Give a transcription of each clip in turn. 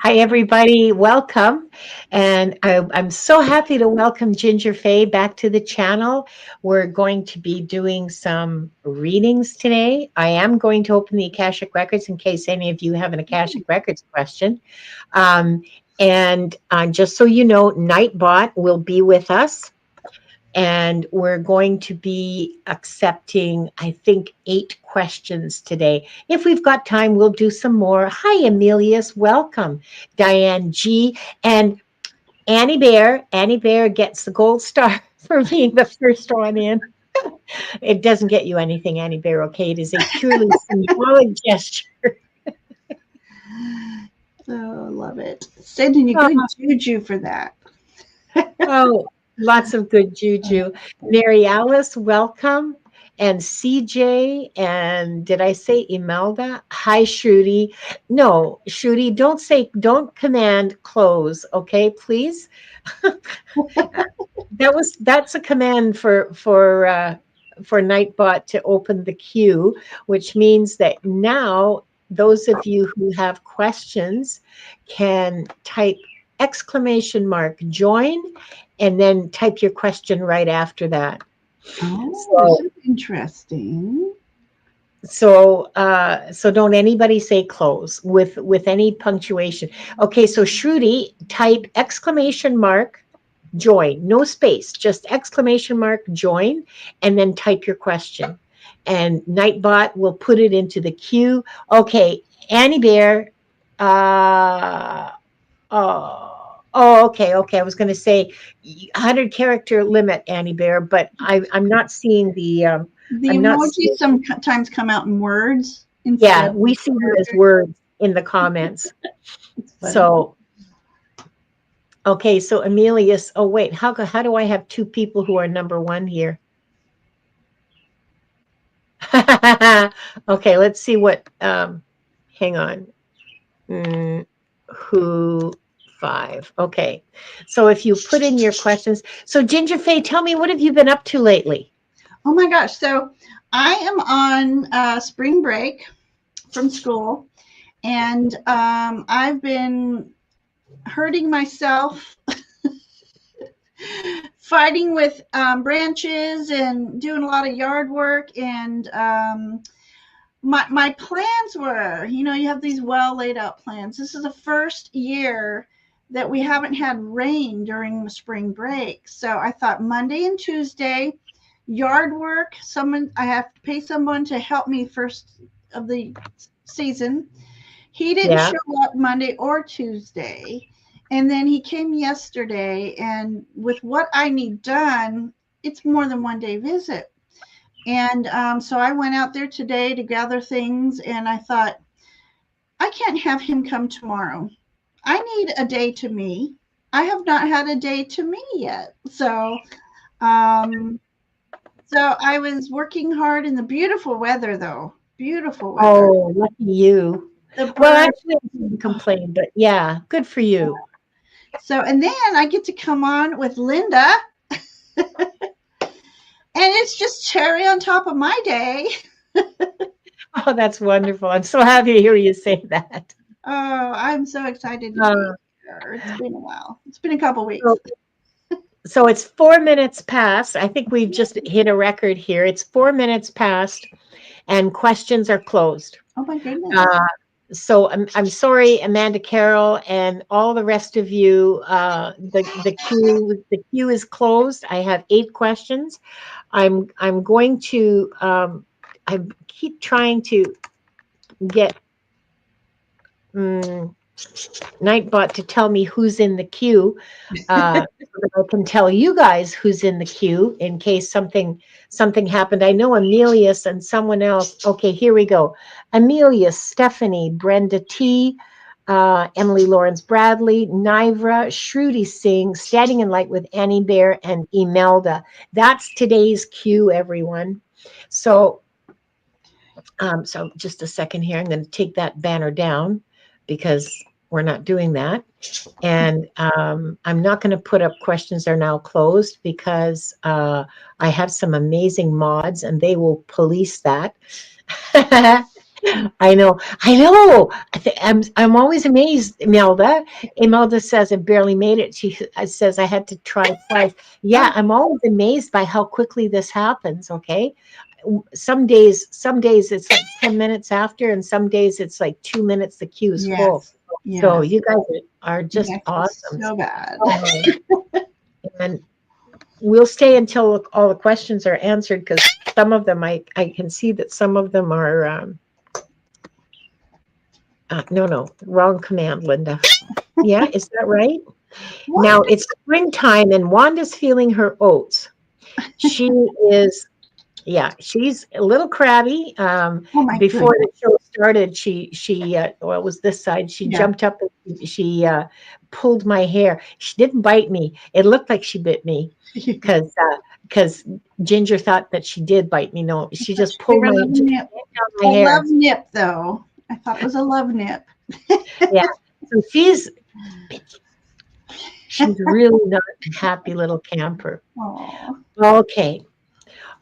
Hi, everybody. Welcome. And I'm so happy to welcome gingerfae back to the channel. We're going to be doing some readings today. I am going to open the Akashic Records in case any of you have an Akashic Records question. Um, and just so you know, Nightbot will be with us. And we're going to be accepting, I think, 8 questions today. If we've got time, we'll do some more. Hi, Emilius. Welcome. Diane G. And Annie Bear. Annie Bear gets the gold star for being the first one in. It doesn't get you anything, Annie Bear, okay? It is a purely symbolic gesture. Oh, I love it. Sending you good juju for that. Oh, lots of good juju. Mary Alice, welcome. And CJ, and did I say Imelda? Hi, Shruti. No, Shruti, don't command close, okay, please. That's a command for Nightbot to open the queue, which means that now those of you who have questions can type exclamation mark join and then type your question right after that. Oh, So this is interesting. so don't anybody say close with any punctuation. Okay, so Shruti, type exclamation mark join, no space, just exclamation mark join, and then type your question. And Nightbot will put it into the queue. Okay, Annie Bear. Okay. I was going to say 100-character limit, Annie Bear, but I'm not seeing the. The I'm not emojis seeing. sometimes come out in words Yeah, instead of we see them as characters. words in the comments. It's funny. So okay, so Emilius. Oh wait, how do I have 2 people who are number 1 here? Okay, let's see what. Hang on. Who 5? Okay, so if you put in your questions, so Gingerfae, tell me, what have you been up to lately? Oh my gosh. So I am on spring break from school, and I've been hurting myself fighting with branches and doing a lot of yard work. And my plans were, you have these well laid out plans. This is the first year that we haven't had rain during the spring break. So I thought Monday and Tuesday, yard work, I have to pay someone to help me first of the season. He didn't Yeah. show up Monday or Tuesday. And then he came yesterday, and with what I need done, it's more than one day visit. And so I went out there today to gather things, and I thought, I can't have him come tomorrow. I need a day to me. I have not had a day to me yet. Um, so I was working hard in the beautiful weather, though. Beautiful weather. Oh, lucky you. The Well, birds. actually, I didn't complain, but yeah, good for you. So, and then I get to come on with Linda, and it's just cherry on top of my day. Oh, that's wonderful. I'm so happy to hear you say that. Oh, I'm so excited to be Uh, here. It's been a while. It's been a couple weeks. so, so it's 4 minutes past. I think we've just hit a record here. It's 4 minutes past, and questions are closed. Oh my goodness. So I'm sorry, Amanda Carroll, and all the rest of you. The queue is closed. I have 8 questions. I'm going to. I keep trying to get Nightbot to tell me who's in the queue, so that I can tell you guys who's in the queue in case something happened. I know Emilius and someone else. Okay, here we go. Emilius, Stephanie, Brenda T, Emily Lawrence Bradley, Nivra, Shruti Singh, Standing in Light with Annie Bear, and Imelda. That's today's queue, everyone. So just a second here. I'm going to take that banner down because we're not doing that. And I'm not going to put up questions are now closed because I have some amazing mods and they will police that. I know. I know. I'm always amazed, Imelda. Imelda says I barely made it. She says I had to try twice. Yeah, Oh, I'm always amazed by how quickly this happens. Okay, some days it's like 10 minutes after, and some days it's like 2 minutes. The queue's full. yes, So yes. you guys are just Yes, it's awesome. so bad. Oh, and we'll stay until all the questions are answered because some of them I can see that some of them are. No, wrong command, Linda. Yeah, is that right? What? Now it's springtime and Wanda's feeling her oats. She is, yeah, she's a little crabby. Oh my Before goodness. the show started, well, it was this side. She Yeah. jumped up and she pulled my hair. She didn't bite me. It looked like she bit me because Ginger thought that she did bite me. No, I she thought just she gave pulled her a my little just nip. down my A love hair. nip, though. I thought it was a love nip. Yeah, so she's really not a happy little camper. Oh. Okay.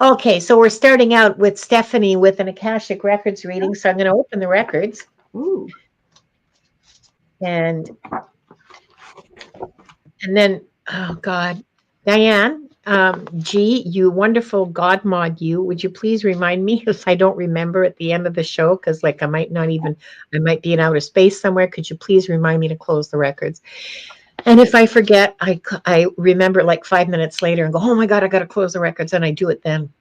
Okay. So we're starting out with Stephanie with an Akashic Records reading. So I'm going to open the records Ooh. and then, oh God, Diane, G, you wonderful God mod you. Would you please remind me if I don't remember at the end of the show? Because like I might be in outer space somewhere. Could you please remind me to close the records? And if I forget, I remember like 5 minutes later and go, oh my God, I got to close the records, and I do it then.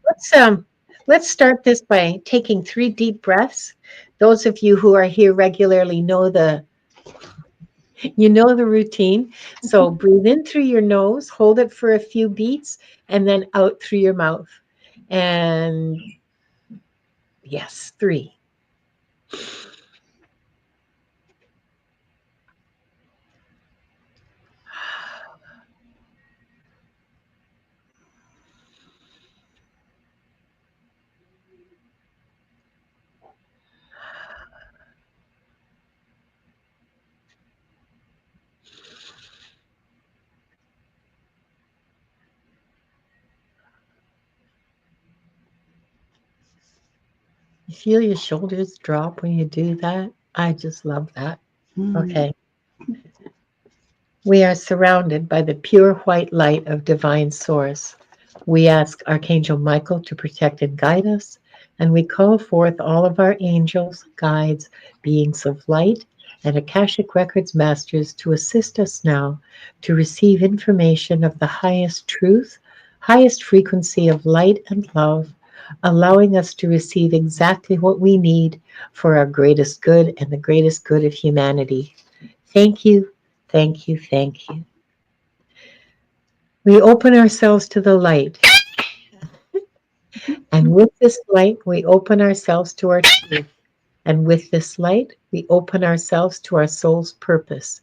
Let's um let's start this by taking 3 deep breaths. Those of you who are here regularly know the routine. So breathe in through your nose, hold it for a few beats, and then out through your mouth. And yes, 3. You feel your shoulders drop when you do that? I just love that. Hmm. Okay. We are surrounded by the pure white light of divine source. We ask Archangel Michael to protect and guide us, and we call forth all of our angels, guides, beings of light, and Akashic Records masters to assist us now to receive information of the highest truth, highest frequency of light and love, allowing us to receive exactly what we need for our greatest good and the greatest good of humanity. Thank you, thank you, thank you. We open ourselves to the light, and with this light, we open ourselves to our truth. And with this light, we open ourselves to our soul's purpose.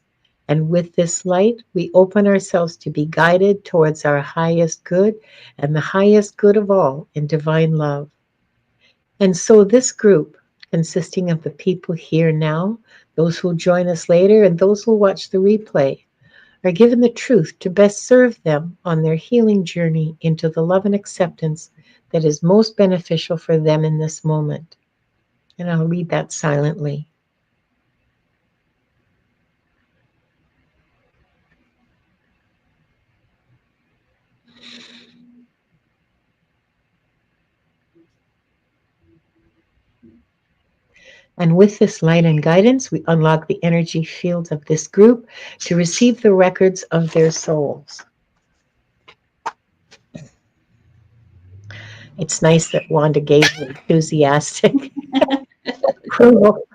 And with this light, we open ourselves to be guided towards our highest good and the highest good of all in divine love. And so, this group, consisting of the people here now, those who will join us later, and those who will watch the replay, are given the truth to best serve them on their healing journey into the love and acceptance that is most beneficial for them in this moment. And I'll read that silently. And with this light and guidance, we unlock the energy fields of this group to receive the records of their souls. It's nice that Wanda gave an enthusiastic approval.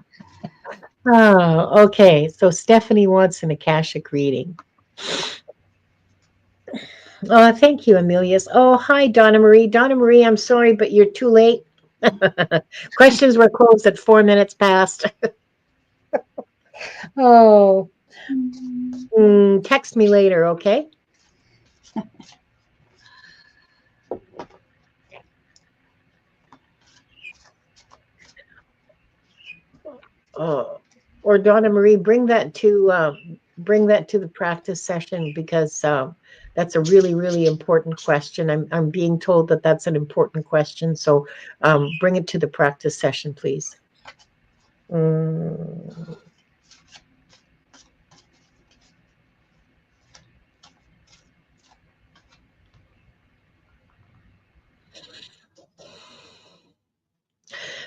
Oh, okay. So Stephanie wants an Akashic reading. Oh, thank you, Amelius. Oh, hi, Donna Marie. Donna Marie, I'm sorry, but you're too late. Questions were closed at 4 minutes past. Oh, text me later, okay? Oh, or Donna Marie, bring that to bring that to the practice session because that's a really, really important question. I'm being told that that's an important question. So bring it to the practice session, please. Mm.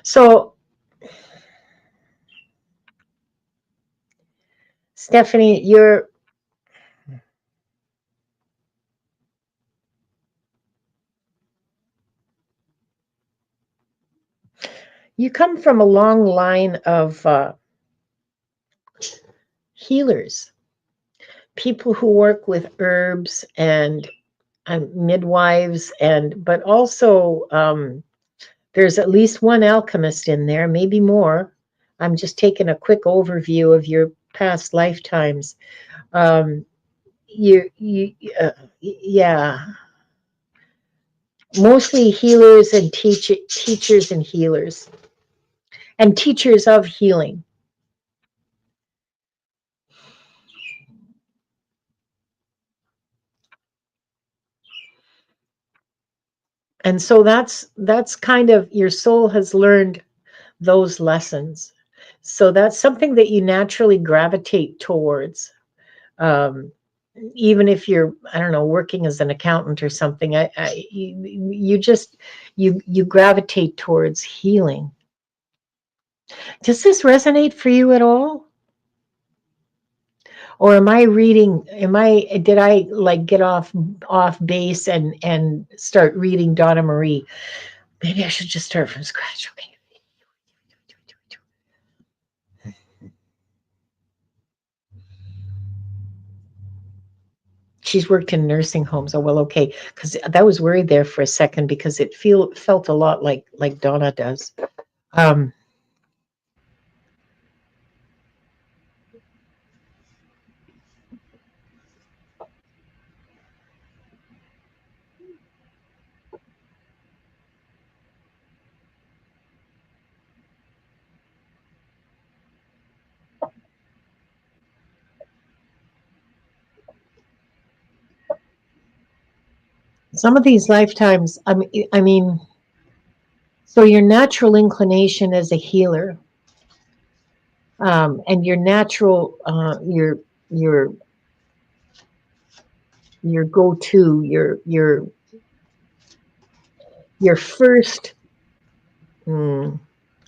So, Stephanie, you come from a long line of healers, people who work with herbs and midwives, and but also there's at least one alchemist in there, maybe more. I'm just taking a quick overview of your past lifetimes. Um, you, yeah, mostly healers and teachers and healers and teachers of healing. And so that's kind of your soul has learned those lessons. So that's something that you naturally gravitate towards. Um, Even if you're, I don't know, working as an accountant or something, you just you gravitate towards healing. Does this resonate for you at all? Or am I reading, did I like get off base and start reading Donna Marie? Maybe I should just start from scratch. Okay. She's worked in nursing homes. Oh well, okay, because I was worried there for a second because it felt a lot like Donna does. Um, some of these lifetimes, I mean, so your natural inclination as a healer, and your natural, your your go-to, your first mm,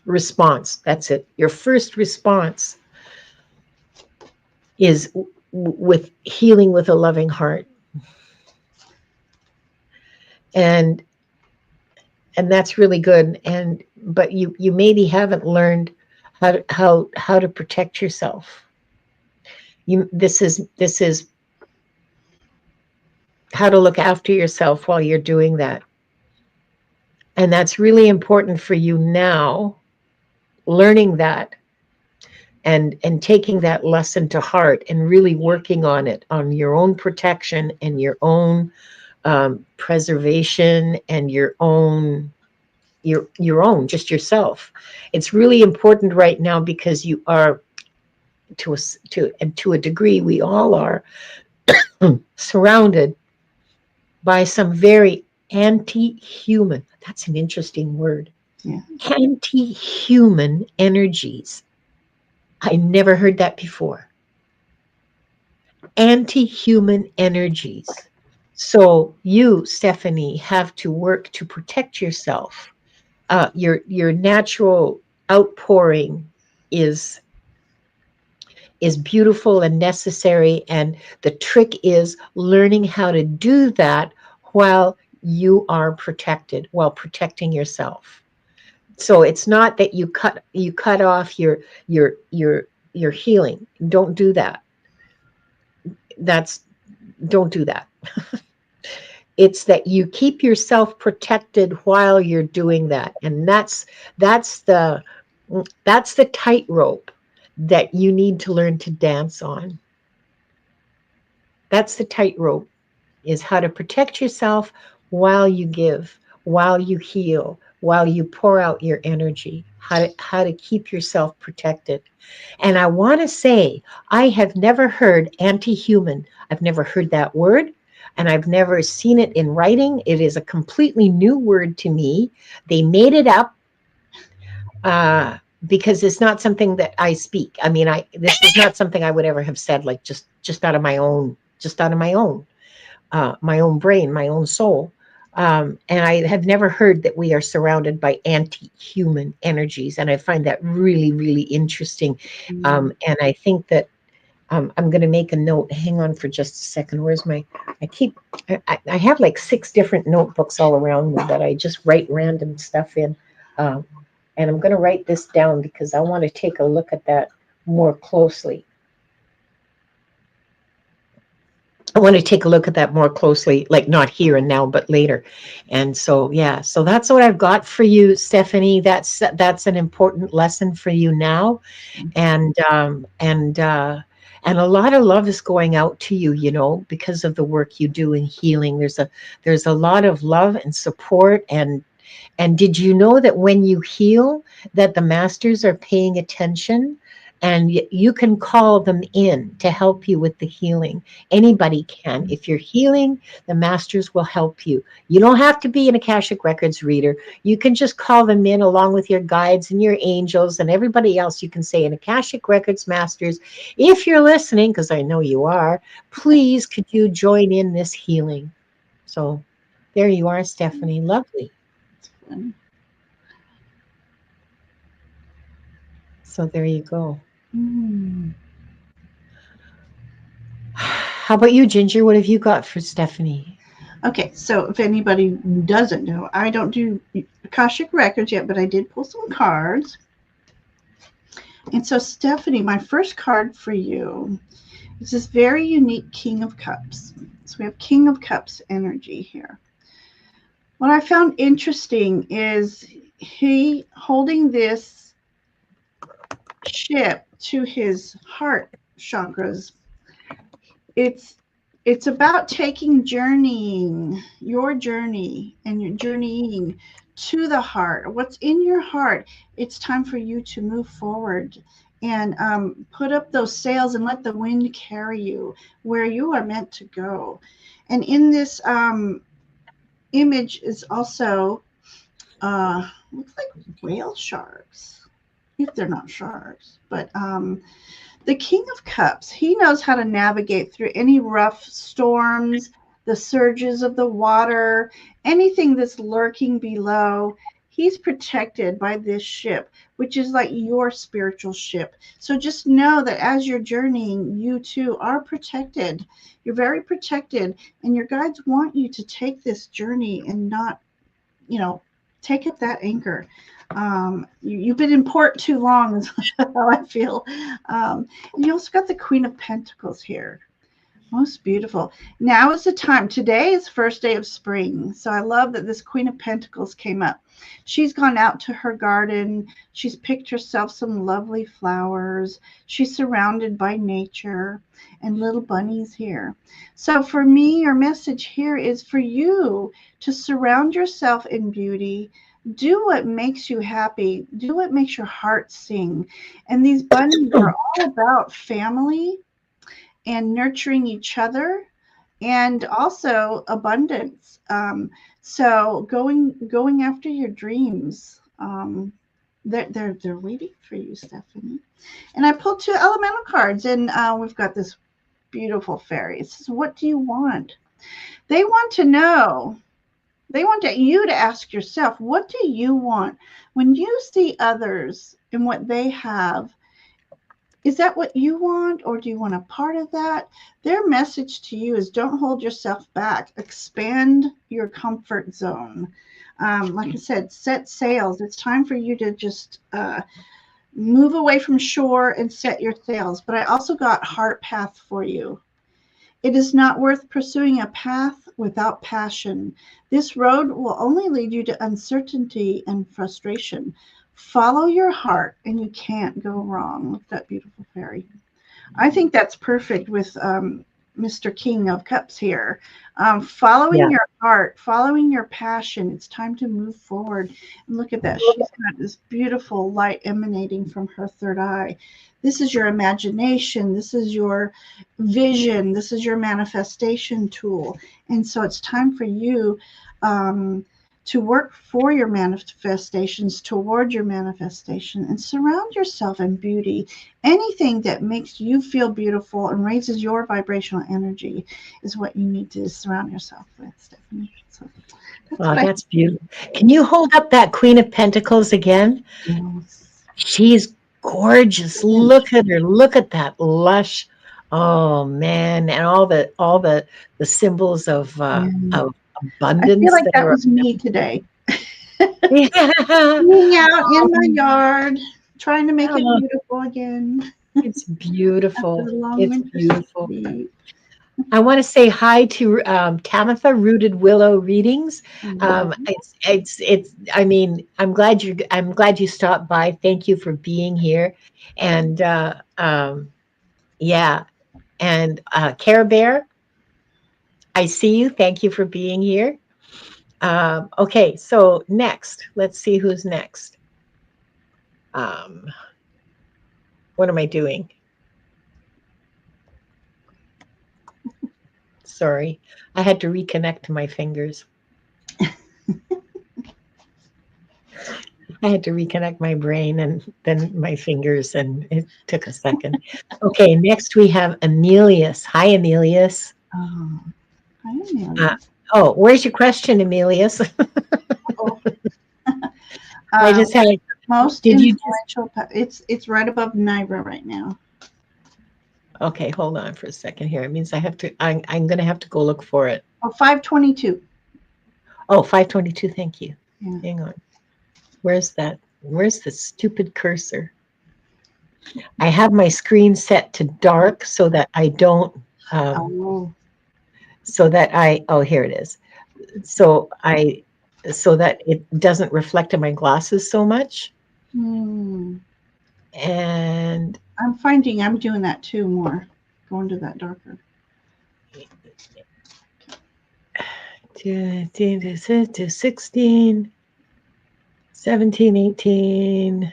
response. That's it. Your first response is with healing with a loving heart, and that's really good. And but you maybe haven't learned how to protect yourself. This is how to look after yourself while you're doing that. And that's really important for you now, learning that and taking that lesson to heart and really working on it, on your own protection and your own preservation and your own, just yourself. It's really important right now because you are to a degree, we all are surrounded by some very anti-human. That's an interesting word. Yeah. Anti-human energies. I never heard that before. Anti-human energies. So you, Stephanie, have to work to protect yourself. Your natural outpouring is beautiful and necessary, and the trick is learning how to do that while you are protected, while protecting yourself. So it's not that you cut off your healing. Don't do that. That's don't do that. It's that you keep yourself protected while you're doing that, and that's the that's the tightrope that you need to learn to dance on. That's the tightrope, is how to protect yourself while you give, while you heal, while you pour out your energy. how to keep yourself protected. And I want to say, I have never heard anti-human. I've never heard that word, and I've never seen it in writing. It is a completely new word to me. They made it up uh, because it's not something that I speak. I mean, I this is not something I would ever have said, like just out of my own, just out of my own brain, my own soul. And I have never heard that we are surrounded by anti-human energies, and I find that really, really interesting. Mm. And I think that I'm going to make a note. Hang on for just a second. Where's my? I keep. I have like 6 different notebooks all around me that I just write random stuff in, um, and I'm going to write this down because I want to take a look at that more closely. I want to take a look at that more closely, like not here and now, but later. And so, yeah, so that's what I've got for you, Stephanie. That's an important lesson for you now, and a lot of love is going out to you, because of the work you do in healing. There's a lot of love and support, and did you know that when you heal, that the masters are paying attention, and you can call them in to help you with the healing? Anybody can. If you're healing, the masters will help you. You don't have to be an Akashic Records reader. You can just call them in along with your guides and your angels and everybody else. You can say, an Akashic Records masters, if you're listening, because I know you are, please could you join in this healing? So there you are, Stephanie. Lovely. It's fun. So there you go. Mm. How about you, Ginger? What have you got for Stephanie? Okay, so if anybody doesn't know, I don't do Akashic Records yet, but I did pull some cards. And so, Stephanie, my first card for you is this very unique King of Cups. So we have King of Cups energy here. What I found interesting is he holding this ship to his heart chakras. It's about taking journeying, your journey, and your journeying to the heart. What's in your heart? It's time for you to move forward and put up those sails and let the wind carry you where you are meant to go. And in this image is also looks like whale sharks, if they're not sharks, but the King of Cups, he knows how to navigate through any rough storms, the surges of the water, anything that's lurking below. He's protected by this ship, which is like your spiritual ship. So just know that as you're journeying, you too are protected. You're very protected, and your guides want you to take this journey and not, you know, take up that anchor. You've been in port too long, is how I feel. And you also got the Queen of Pentacles here. Most beautiful. Now is the time. Today is first day of spring. So I love that this Queen of Pentacles came up. She's gone out to her garden. She's picked herself some lovely flowers. She's surrounded by nature and little bunnies here. So for me, your message here is for you to surround yourself in beauty. Do what makes you happy. Do what makes your heart sing. And these bunnies are all about family and nurturing each other and also abundance. So going after your dreams. They're waiting for you, Stephanie. And I pulled 2 elemental cards, and we've got this beautiful fairy. It says, "What do you want?" They want to know. They want you to ask yourself, what do you want? When you see others and what they have, is that what you want, or do you want a part of that? Their message to you is, don't hold yourself back. Expand your comfort zone. Like I said, set sails. It's time for you to just move away from shore and set your sails. But I also got heart path for you. It is not worth pursuing a path without passion. This road will only lead you to uncertainty and frustration. Follow your heart and you can't go wrong. Look at that beautiful fairy. I think that's perfect with Mr. King of Cups here. Following Yeah. your heart, following your passion. It's time to move forward. And look at that. She's got this beautiful light emanating from her third eye. This is your imagination. This is your vision. This is your manifestation tool. And so it's time for you to work for your manifestations, toward your manifestation, and surround yourself in beauty. Anything that makes you feel beautiful and raises your vibrational energy is what you need to surround yourself with, Stephanie. So that's Oh, what I that's beautiful. Can you hold up that Queen of Pentacles again? do. She's gorgeous. Look at her. Look at that lush. Oh man, and all the symbols of I feel abundance like that that are. was me today. Yeah. Being out in my Um, yard, trying to make it oh, beautiful again it's after beautiful. the long It's winter beautiful. sleep. I want to say hi to Tamitha Rooted Willow Readings. Mhm. It's. I mean, I'm glad you stopped by. Thank you for being here, and yeah, and Care Bear, I see you. Thank you for being here. Okay, so next, let's see who's next. Um, what am I doing? Sorry, I had to reconnect to my fingers. I had to reconnect my brain and then my fingers, and it took a second. Okay, next we have Emilius. Hi, Emilius. Oh, I am Uh, Amelia. oh, where's your question, Emilius? Oh, I just had. most Did you just? influential. It's right above Nibra right now. Okay, hold on for a second here. It means I have to. I'm going to have to go look for it. Oh, 522. Oh, 522. Thank you. Yeah. Hang on. Where's that? Where's the stupid cursor? I have my screen set to dark so that I don't. Oh. So that I. Oh, here it is. So I. So that it doesn't reflect in my glasses so much. Hmm. And I'm finding I'm doing that too more, going to that darker. to 16, 17, 18.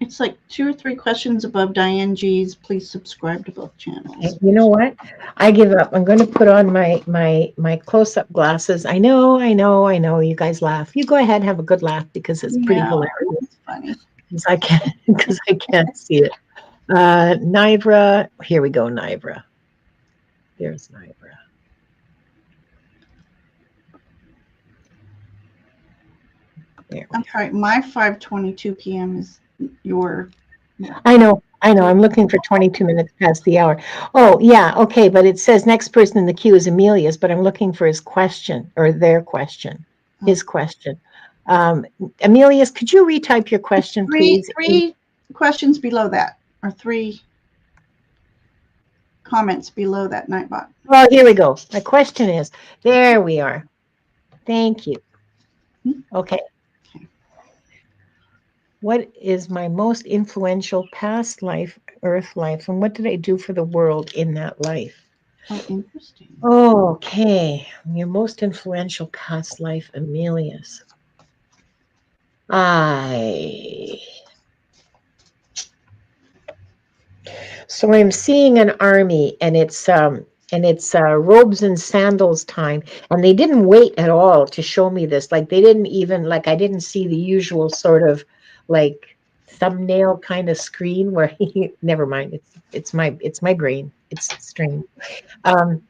It's like 2 or 3 questions above Diane G's. Please subscribe to both channels. You know what? I give up. I'm going to put on my close-up glasses. I know. You guys laugh. You go ahead and have a good laugh because it's pretty Yeah, hilarious. it's funny. Because I can't see it. Nibra. Here we go, Nibra. There's Nibra. There we I'm are. sorry, my 5:22 p.m. is your. I know. I'm looking for 22 minutes past the hour. Oh, yeah. Okay. But it says next person in the queue is Emilius, but I'm looking for his question or their question, his question. Emilius, could you retype your question, Three please? three questions below that, or 3 comments below that Nightbot. Oh, here we go. My question is, there we are. Thank you. Okay. What is my most influential past life, earth life, and what did I do for the world in that life? Oh, interesting. Okay, your most influential past life, Emilius. So I'm seeing an army, and it's robes and sandals time, and they didn't wait at all to show me this. Like they didn't even like I didn't see the usual sort of like thumbnail kind of screen where never mind. It's my brain. It's strange. Um,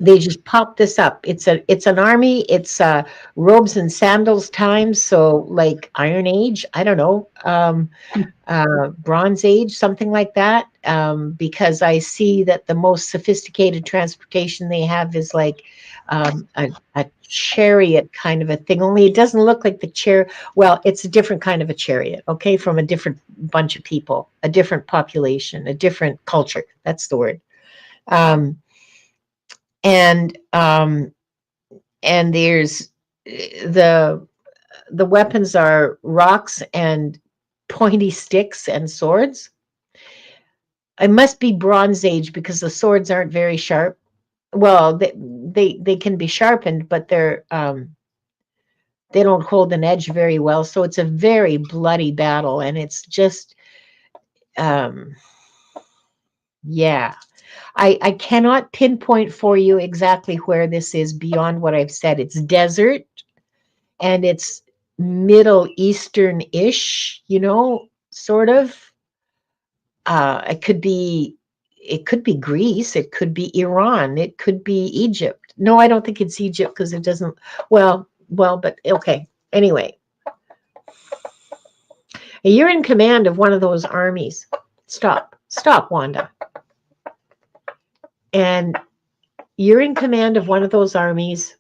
they just popped this up. It's an army. It's robes and sandals time. So like Iron Age. I don't know. Bronze Age, something like that, because I see that the most sophisticated transportation they have is like a chariot kind of a thing, only it doesn't look like the chair. Well, it's a different kind of a chariot, okay, from a different bunch of people, a different population, a different culture. That's the word. Um, and um, and there's the the weapons are rocks and pointy sticks and swords. it must be Bronze Age because the swords aren't very sharp. Well, they can be sharpened, but they don't hold an edge very well. So it's a very bloody battle, and it's just um, yeah. I cannot pinpoint for you exactly where this is beyond what I've said. It's desert and it's Middle Eastern-ish, sort of. Uh, it could be it could be Greece, it could be Iran, it could be Egypt. No, I don't think it's Egypt because it doesn't but okay. Anyway, you're in command of one of those armies. Stop, Wanda. And you're in command of one of those armies.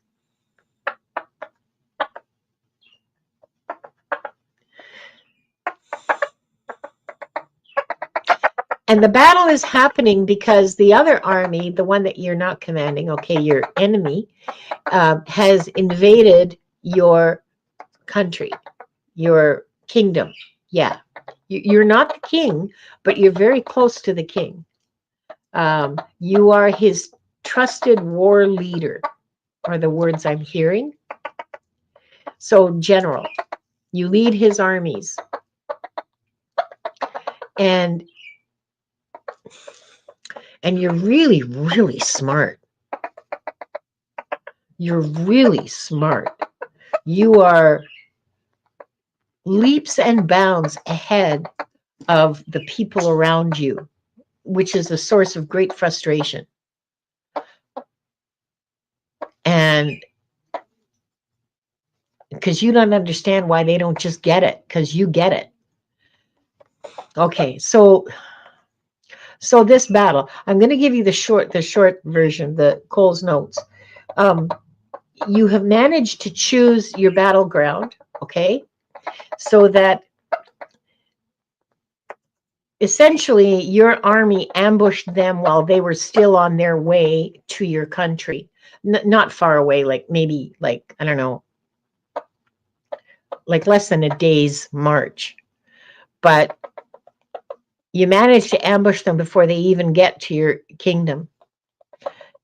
And the battle is happening because the other army, the one that you're not commanding, okay, your enemy, has invaded your country, your kingdom. Yeah. You're not the king, but you're very close to the king. You are his trusted war leader, are the words I'm hearing. So, general, you lead his armies. And you're really, really smart. You're really smart. You are leaps and bounds ahead of the people around you, which is a source of great frustration. And because you don't understand why they don't just get it, because you get it. Okay, so this battle, I'm going to give you the short version, the Cole's notes. You have managed to choose your battleground, okay, so that essentially your army ambushed them while they were still on their way to your country. Not far away, like maybe I don't know, like less than a day's march. But you managed to ambush them before they even get to your kingdom.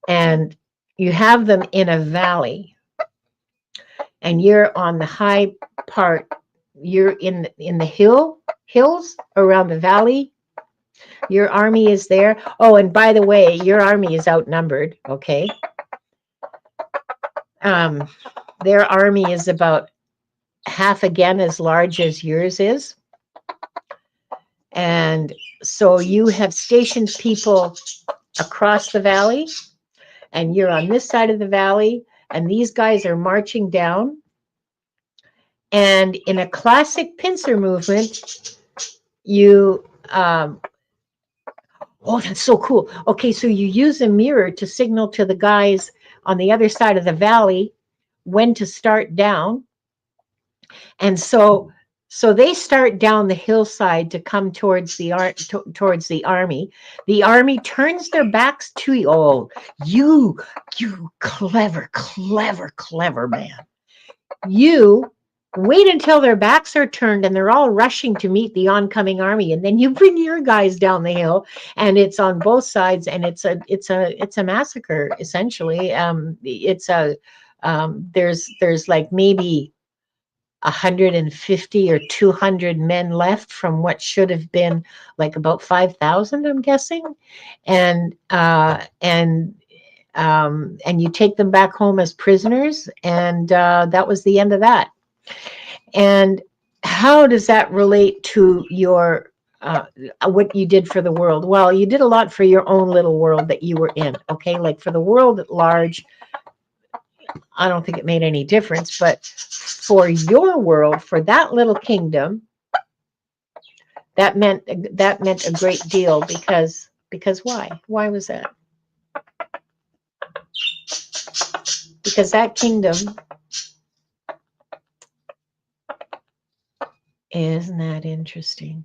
And you have them in a valley. And you're on the high part. You're in the hills around the valley. Your army is there. Oh, and by the way, your army is outnumbered, okay? Their army is about half again as large as yours is. And so you have stationed people across the valley, and you're on this side of the valley, and these guys are marching down. And in a classic pincer movement, you oh, that's so cool. Okay, so you use a mirror to signal to the guys on the other side of the valley when to start down. And so they start down the hillside to come towards towards the army. The army turns their backs to you. Oh, you clever man. You wait until their backs are turned and they're all rushing to meet the oncoming army, and then you bring your guys down the hill, and it's on both sides, and it's a massacre essentially. There's like maybe 150 or 200 men left from what should have been like about 5,000, I'm guessing, and you take them back home as prisoners, and that was the end of that. And how does that relate to your what you did for the world? Well, you did a lot for your own little world that you were in, okay? Like for the world at large, I don't think it made any difference, but for your world, for that little kingdom, that meant a great deal because why? Why was that? Because that kingdom, isn't that interesting?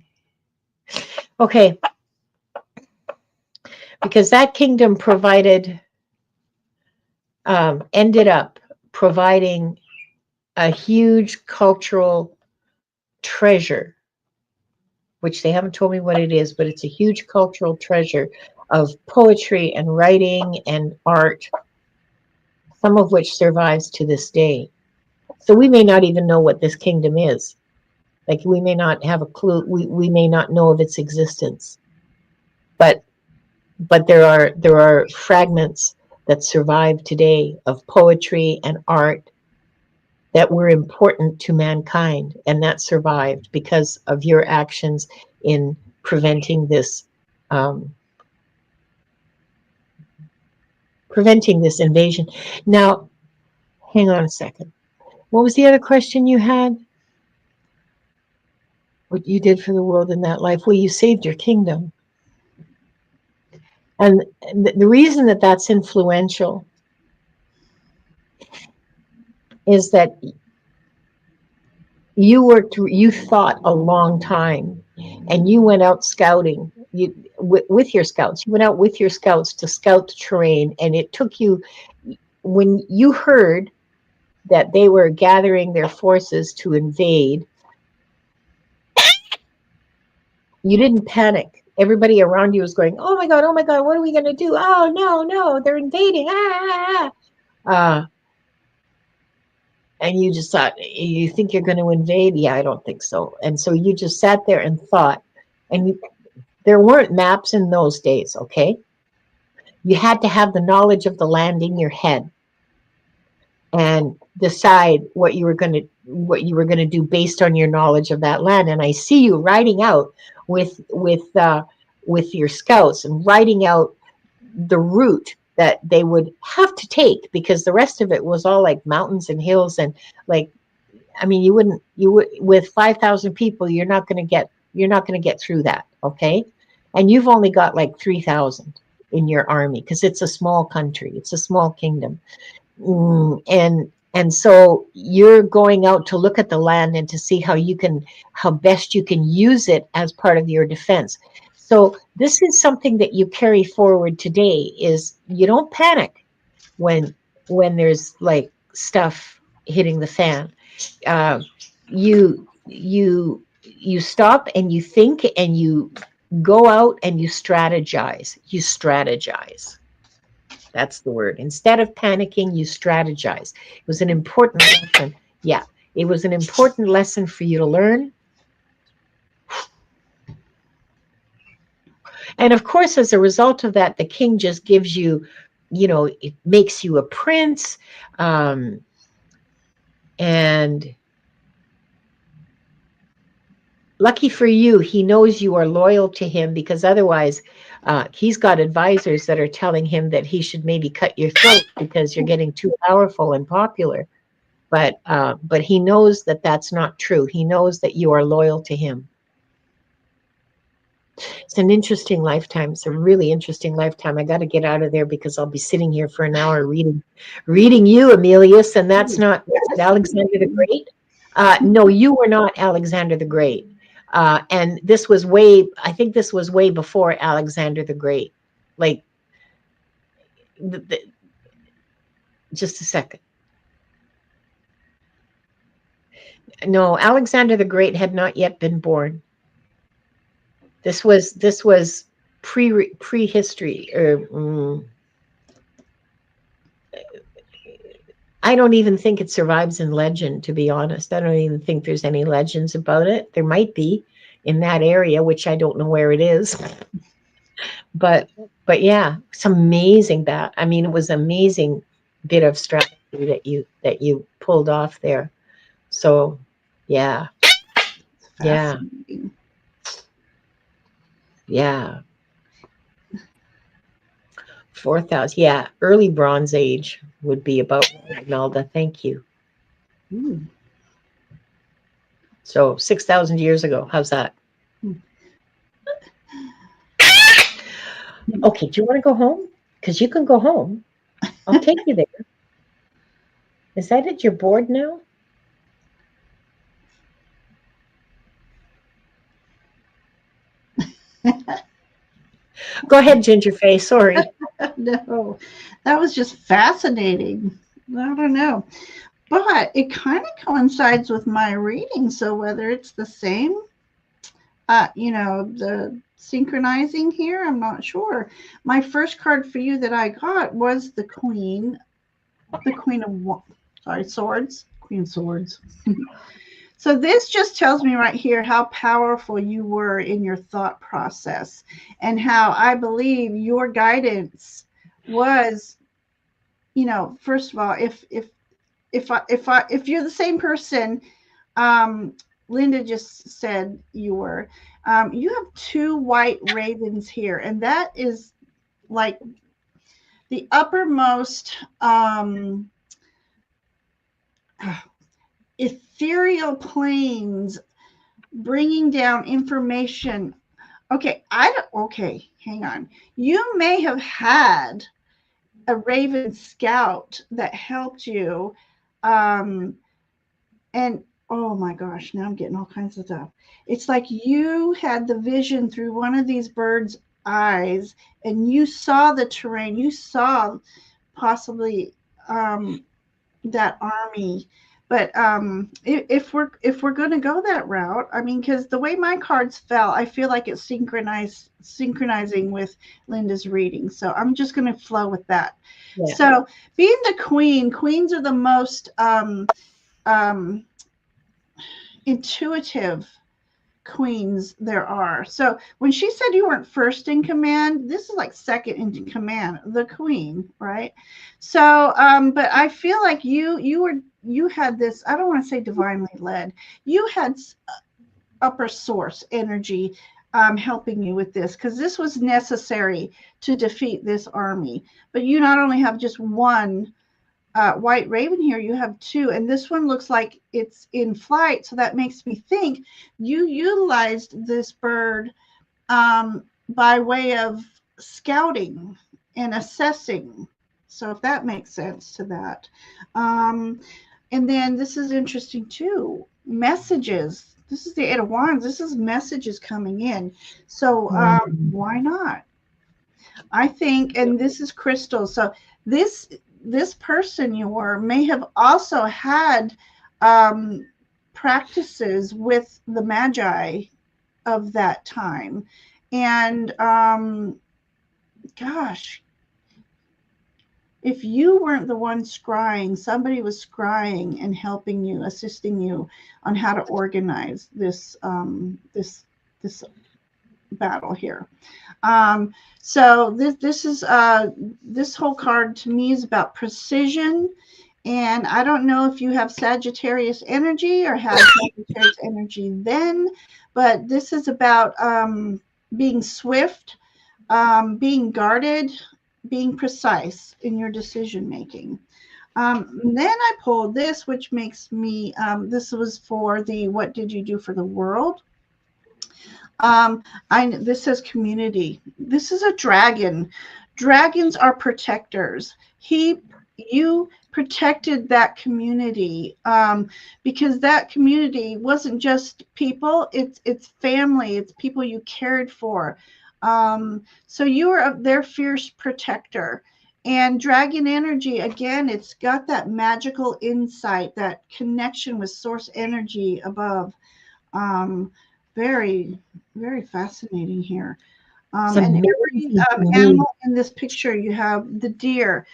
Okay. Because that kingdom ended up providing a huge cultural treasure. which they haven't told me what it is, but it's a huge cultural treasure of poetry and writing and art, some of which survives to this day. So we may not even know what this kingdom is. Like we may not have a clue. We may not know of its existence. But there are fragments that survive today of poetry and art that were important to mankind, and that survived because of your actions in preventing this um, invasion. Now, hang on a second. What was the other question you had? What you did for the world in that life? Well, you saved your kingdom. And the reason that that's influential is that you thought a long time, and you went out scouting with your scouts. You went out with your scouts to scout the terrain, and it took you, when you heard that they were gathering their forces to invade, you didn't panic. Everybody around you was going, oh my God, what are we going to do? Oh, no, they're invading. And you just thought, you think you're going to invade? Yeah, I don't think so. And so you just sat there and thought, and there weren't maps in those days, okay? You had to have the knowledge of the land in your head and decide what you were going to do based on your knowledge of that land. And I see you riding out with your scouts and writing out the route that they would have to take, because the rest of it was all like mountains and hills, and like, I mean, you would with 5,000 people, you're not going to get through that, okay? And you've only got like 3,000 in your army because it's a small country, it's a small kingdom. And so you're going out to look at the land and to see how best you can use it as part of your defense. So this is something that you carry forward today, is you don't panic when there's like stuff hitting the fan. uh, you stop and you think and you go out and you strategize. That's the word. Instead of panicking, you strategize. It was an important lesson. Yeah, it was an important lesson for you to learn. And of course, as a result of that, the king just gives you, it makes you a prince. And lucky for you, he knows you are loyal to him, because otherwise he's got advisors that are telling him that he should maybe cut your throat because you're getting too powerful and popular. But he knows that that's not true. He knows that you are loyal to him. It's an interesting lifetime. It's a really interesting lifetime. I got to get out of there because I'll be sitting here for an hour reading you, Emilius, and that's not Alexander the Great. No, you were not Alexander the Great. And I think this was way before Alexander the Great. Like, just a second. No, Alexander the Great had not yet been born. This was prehistory. I don't even think it survives in legend, to be honest. I don't even think there's any legends about it. There might be in that area, which I don't know where it is. But yeah, it's amazing that. I mean, it was amazing bit of strategy that you pulled off there. So yeah. Yeah. 4,000. Yeah, early Bronze Age would be about Imelda. Thank you. So 6,000 years ago. How's that? Okay, do you want to go home? Because you can go home. I'll take you there. Is that it? You're bored now? Go ahead, Gingerfae. Sorry. No, that was just fascinating. I don't know. But it kind of coincides with my reading. So whether it's the same the synchronizing here. I'm not sure. My first card for you that I got was the Queen of Swords, Queen of Swords. So this just tells me right here how powerful you were in your thought process, and how I believe your guidance was, first of all, if you're the same person, um, Linda just said you were. You have two white ravens here, and that is like the uppermost ethereal planes, bringing down information. Okay, I don't. Okay, hang on. You may have had a raven scout that helped you, um, and oh my gosh, now I'm getting all kinds of stuff. It's like you had the vision through one of these birds' eyes, and you saw the terrain. You saw possibly that army. But if we're going to go that route, I mean, because the way my cards fell, I feel like it's synchronizing with Linda's reading. So I'm just going to flow with that. Yeah. So being the queens are the most um, intuitive queens there are. So when she said you weren't first in command, this is like second in command, the queen, right? So but I feel like you had this, I don't want to say divinely led, you had upper source energy helping you with this, because this was necessary to defeat this army. But you not only have just one white raven here, you have two, and this one looks like it's in flight, so that makes me think you utilized this bird by way of scouting and assessing. So if that makes sense to that. And then this is interesting too, messages. This is the Eight of Wands. This is messages coming in. So why not? I think, and this is crystal. So this person you were may have also had practices with the magi of that time. And gosh, if you weren't the one scrying, somebody was scrying and helping you, assisting you on how to organize this this battle here. So this is this whole card to me is about precision, and I don't know if you have Sagittarius energy or had Sagittarius energy then, but this is about being swift, being guarded, being precise in your decision making. Then I pulled this, which makes me, this was for the what did you do for the world? This says community. This is a dragon. Dragons are protectors. You protected that community, because that community wasn't just people. It's family. It's people you cared for. So you are their fierce protector. And dragon energy, again, it's got that magical insight, that connection with source energy above. Very, very fascinating here. It's And amazing every to me. animal in this picture, you have the deer.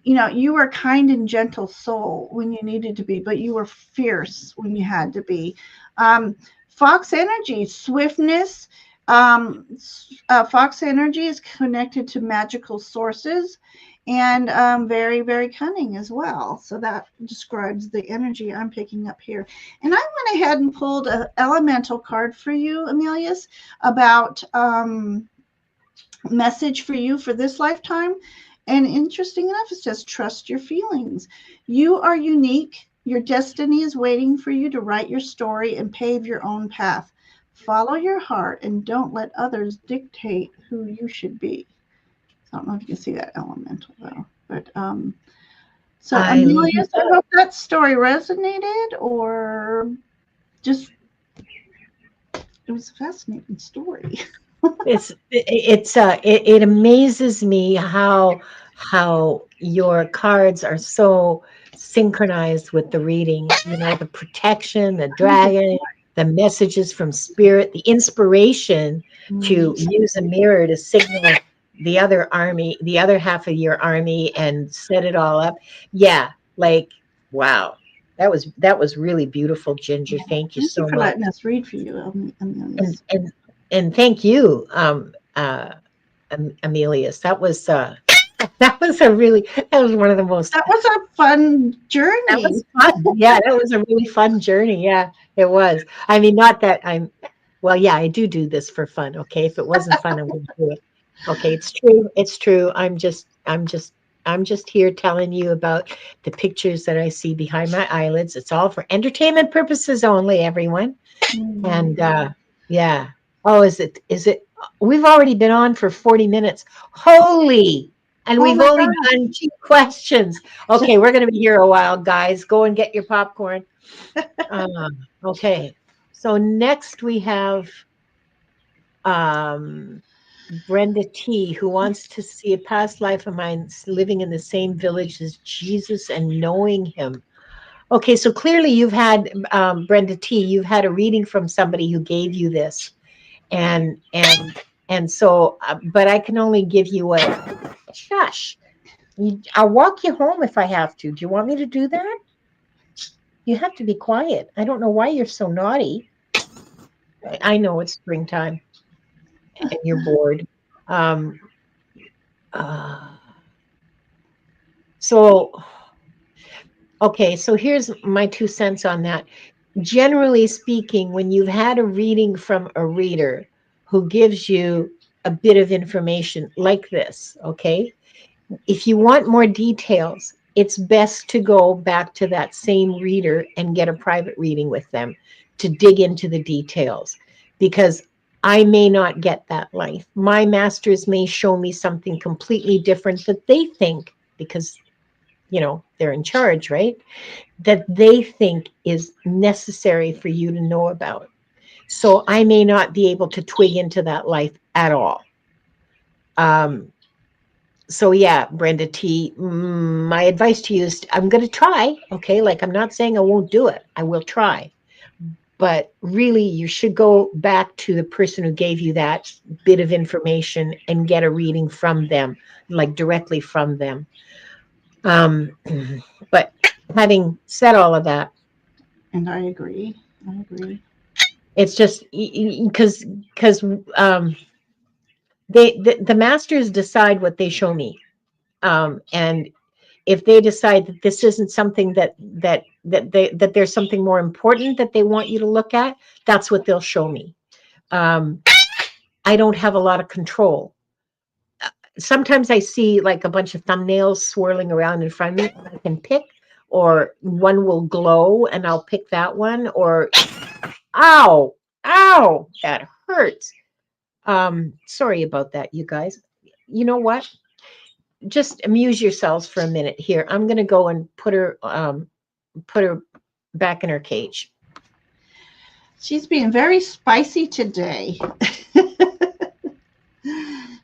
You were kind and gentle soul when you needed to be, but you were fierce when you had to be. Fox energy, swiftness. Fox energy is connected to magical sources, and very, very cunning as well. So that describes the energy I'm picking up here. And I went ahead and pulled an elemental card for you, Amelius, about message for you for this lifetime. And interesting enough, it says, trust your feelings. You are unique. Your destiny is waiting for you to write your story and pave your own path. Follow your heart and don't let others dictate who you should be. I don't know if you can see that elemental though, but so I Amelia, I hope that story resonated, or just it was a fascinating story. it amazes me how your cards are so synchronized with the reading. The protection, the dragon. the messages from spirit, the inspiration to Mm. use a mirror to signal the other army, the other half of your army, and set it all up. Yeah, like wow, that was really beautiful, Ginger. Yeah. Thank you Thank you so for much, letting us read for you, and Amelius. and and thank you, Amelius. That was that was a really that was one of the most That was a fun that journey. was fun. Yeah, that was a really fun journey. Yeah, it was. I mean, not that I'm, well, yeah, I do this for fun. Okay. If it wasn't fun, I wouldn't do it. Okay. It's true. It's true. I'm just here telling you about the pictures that I see behind my eyelids. It's all for entertainment purposes only, everyone. And Mm. yeah. Oh, is it, we've already been on for 40 minutes. Holy, and Oh we've my only gosh. done two questions. Okay, we're going to be here a while, guys. Go and get your popcorn. Okay. So next we have um, Brenda T, who wants to see a past life of mine living in the same village as Jesus and knowing him. Okay, so clearly you've had, Brenda T, you've had a reading from somebody who gave you this. And so, but I can only give you a shush. I'll walk you home if I have to. Do you want me to do that? You have to be quiet. I don't know why you're so naughty. I know it's springtime and you're bored. Um, uh, so, okay, so here's my 2 cents on that. Generally speaking, when you've had a reading from a reader who gives you a bit of information like this, okay, if you want more details, it's best to go back to that same reader and get a private reading with them to dig into the details, because I may not get that life. My masters may show me something completely different that they think, because they're in charge, right? That they think is necessary for you to know about. So I may not be able to twig into that life at all. Um, so yeah, Brenda T, my advice to you is I'm going to try. Okay. Like, I'm not saying I won't do it. I will try. But really, you should go back to the person who gave you that bit of information and get a reading from them, like directly from them. Um, but having said all of that, And I agree. I agree. it's just because the masters decide what they show me, and if they decide that this isn't something that there's something more important that they want you to look at, that's what they'll show me. Um, I don't have a lot of control. Sometimes I see like a bunch of thumbnails swirling around in front of me, and I can pick, or one will glow, and I'll pick that one. Or ow, ow, that hurts. Sorry about that, you guys. You know what? Just amuse yourselves for a minute here. I'm gonna go and put her back in her cage. She's being very spicy today.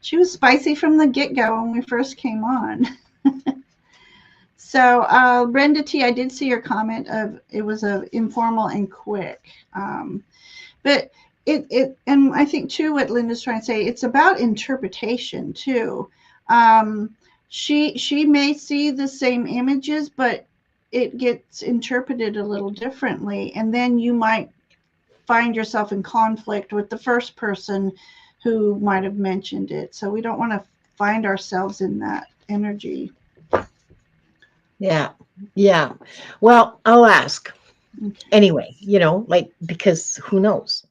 She was spicy from the get go when we first came on. So, Brenda T, I did see your comment of it was a informal and quick, but and I think too what Linda's trying to say, it's about interpretation too. Um, she may see the same images, but it gets interpreted a little differently, and then you might find yourself in conflict with the first person who might have mentioned it. So we don't want to find ourselves in that energy. Yeah, yeah. Well, I'll ask Okay. anyway. Like, because who knows?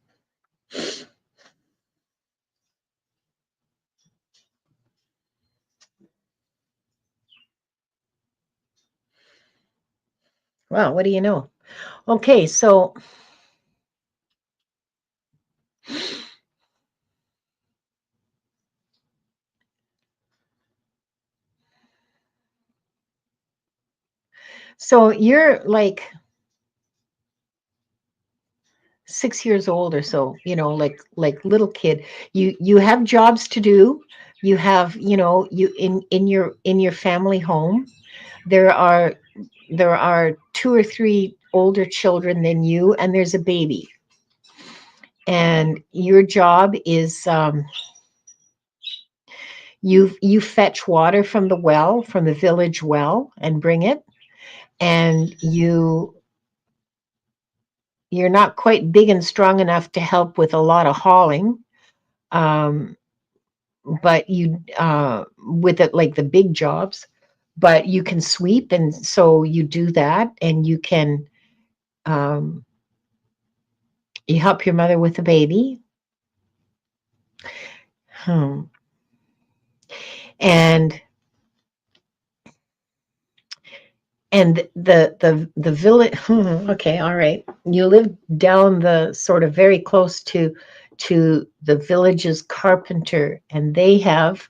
Well, what do you know? Okay, so you're like 6 years old or so, like little kid. You have jobs to do. You have, you in your family home. There are two or three older children than you, and there's a baby. and your job is you fetch water from the well, from the village well, and bring it, and you're not quite big and strong enough to help with a lot of hauling, um, but you with it like the big jobs, but you can sweep, and so you do that, and um, you help your mother with the baby. Hmm. and and the village. Okay, all right, you live down the sort of very close to the village's carpenter, and they have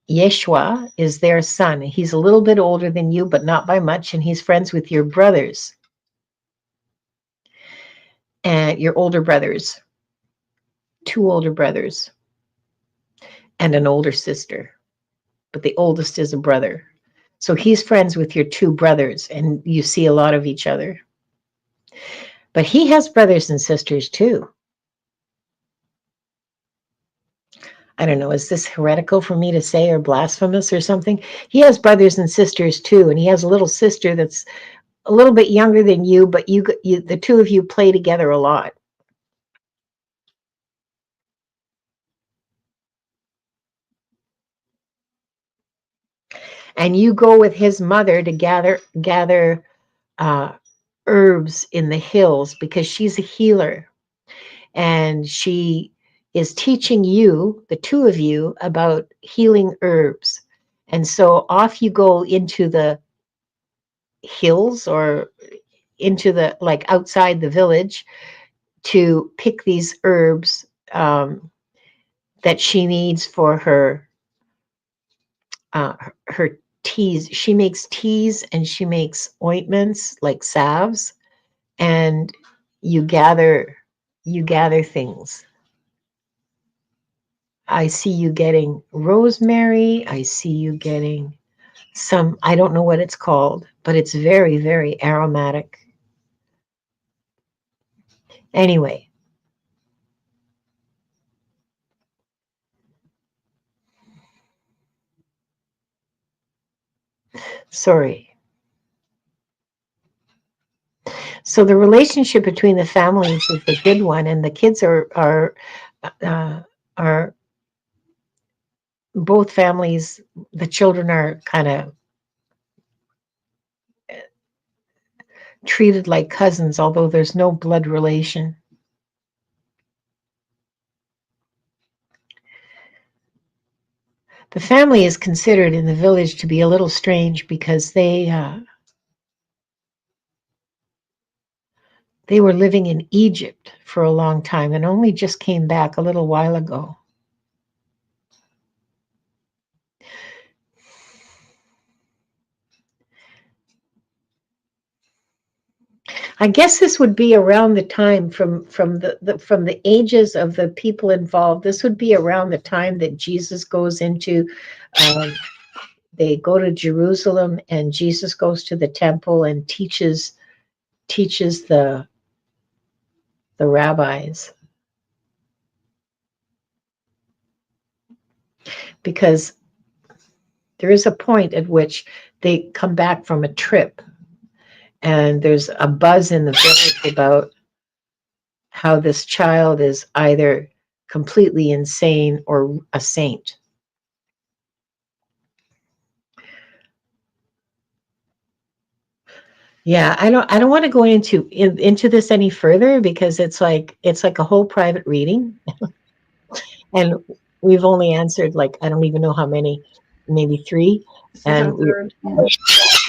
Yeshua is their son. He's a little bit older than you, but not by much, and he's friends with your brothers and your older brothers, two older brothers and an older sister, but the oldest is a brother. So he's friends with your two brothers, and you see a lot of each other. But he has brothers and sisters too. I don't know, is this heretical for me to say or blasphemous or something? He has brothers and sisters too, and he has a little sister that's a little bit younger than you, but the two of you play together a lot. And you go with his mother to gather uh, herbs in the hills because she's a healer, and she is teaching you, the two of you, about healing herbs. And so off you go into the hills or into the like outside the village to pick these herbs that she needs for her teas. She makes teas and she makes ointments like salves, and you gather you gather things. I see you getting rosemary. I see you getting some, I don't know what it's called, but it's very, very aromatic. Anyway, sorry. So the relationship between the families is a good one, and the kids uh, are both families. The children are kind of treated like cousins, although there's no blood relation. The family is considered in the village to be a little strange because they were living in Egypt for a long time and only just came back a little while ago. I guess this would be around the time from the ages of the people involved. This would be around the time that Jesus goes into. Um, they go to Jerusalem, and Jesus goes to the temple and teaches the rabbis, because there is a point at which they come back from a trip, and there's a buzz in the village about how this child is either completely insane or a saint. Yeah, I don't want to go into this any further because it's like a whole private reading, and we've only answered like I don't even know how many, maybe three, This is our and third. Yeah.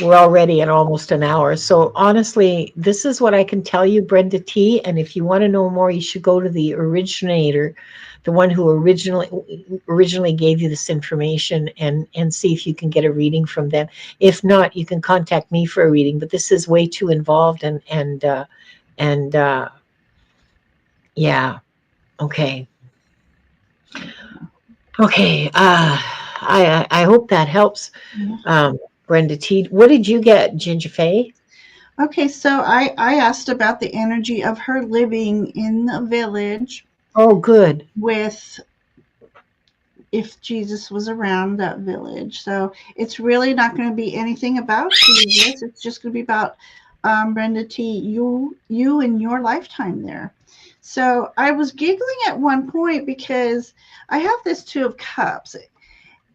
we're already at almost an hour. So honestly, this is what I can tell you, Brenda T. And if you want to know more, you should go to the originator, the one who originally gave you this information, and see if you can get a reading from them. If not, you can contact me for a reading. But this is way too involved, and yeah, okay, okay. I hope that helps. Yeah. Um, Brenda T. What did you get, Ginger Faye? Okay, so I asked about the energy of her living in the village Oh, good. with if Jesus was around that village. So it's really not going to be anything about Jesus. It's just going to be about Brenda T. You and your lifetime there. So I was giggling at one point because I have this Two of Cups,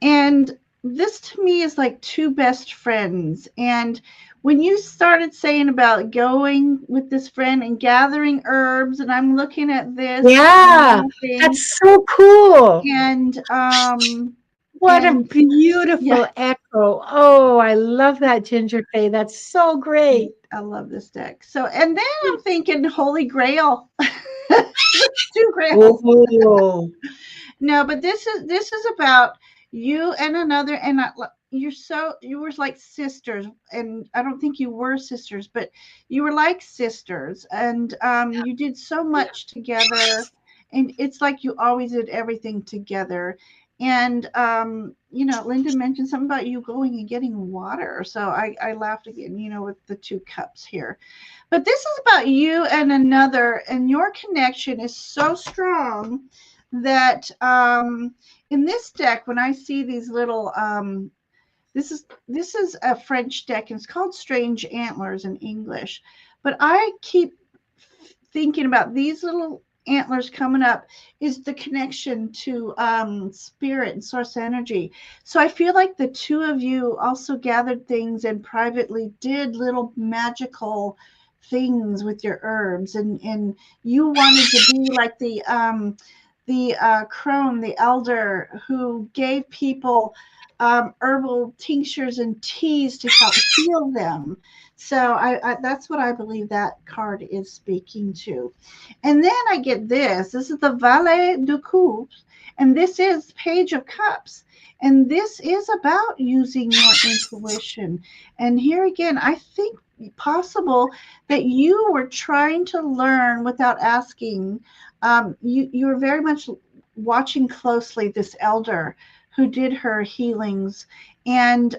and this to me is like two best friends. And when you started saying about going with this friend and gathering herbs, and I'm looking at this Yeah, thing, that's so cool. and What a and yeah, beautiful echo. Oh, I love that, Ginger Faye. That's so great. I love this deck. So, and then I'm thinking Holy Grail, two grails. Oh, No, but this is about you and another, and you were like sisters, and I don't think you were sisters, but you were like sisters, and you did so much together, and it's like you always did everything together. And Linda mentioned something about you going and getting water, so I laughed again, with the two cups here. But this is about you and another, and your connection is so strong that in this deck, when I see these little, this is a French deck, and it's called Strange Antlers in English. But I keep thinking about these little antlers coming up is the connection to spirit and source energy. So I feel like the two of you also gathered things and privately did little magical things with your herbs, and you wanted to be like the crone, the elder who gave people herbal tinctures and teas to help heal them. So that's what I believe that card is speaking to. And then I get this. This is the Valet de Coups, and this is Page of Cups. And this is about using your intuition. And here again, I think possible that you were trying to learn without asking. You were very much watching closely this elder who did her healings, and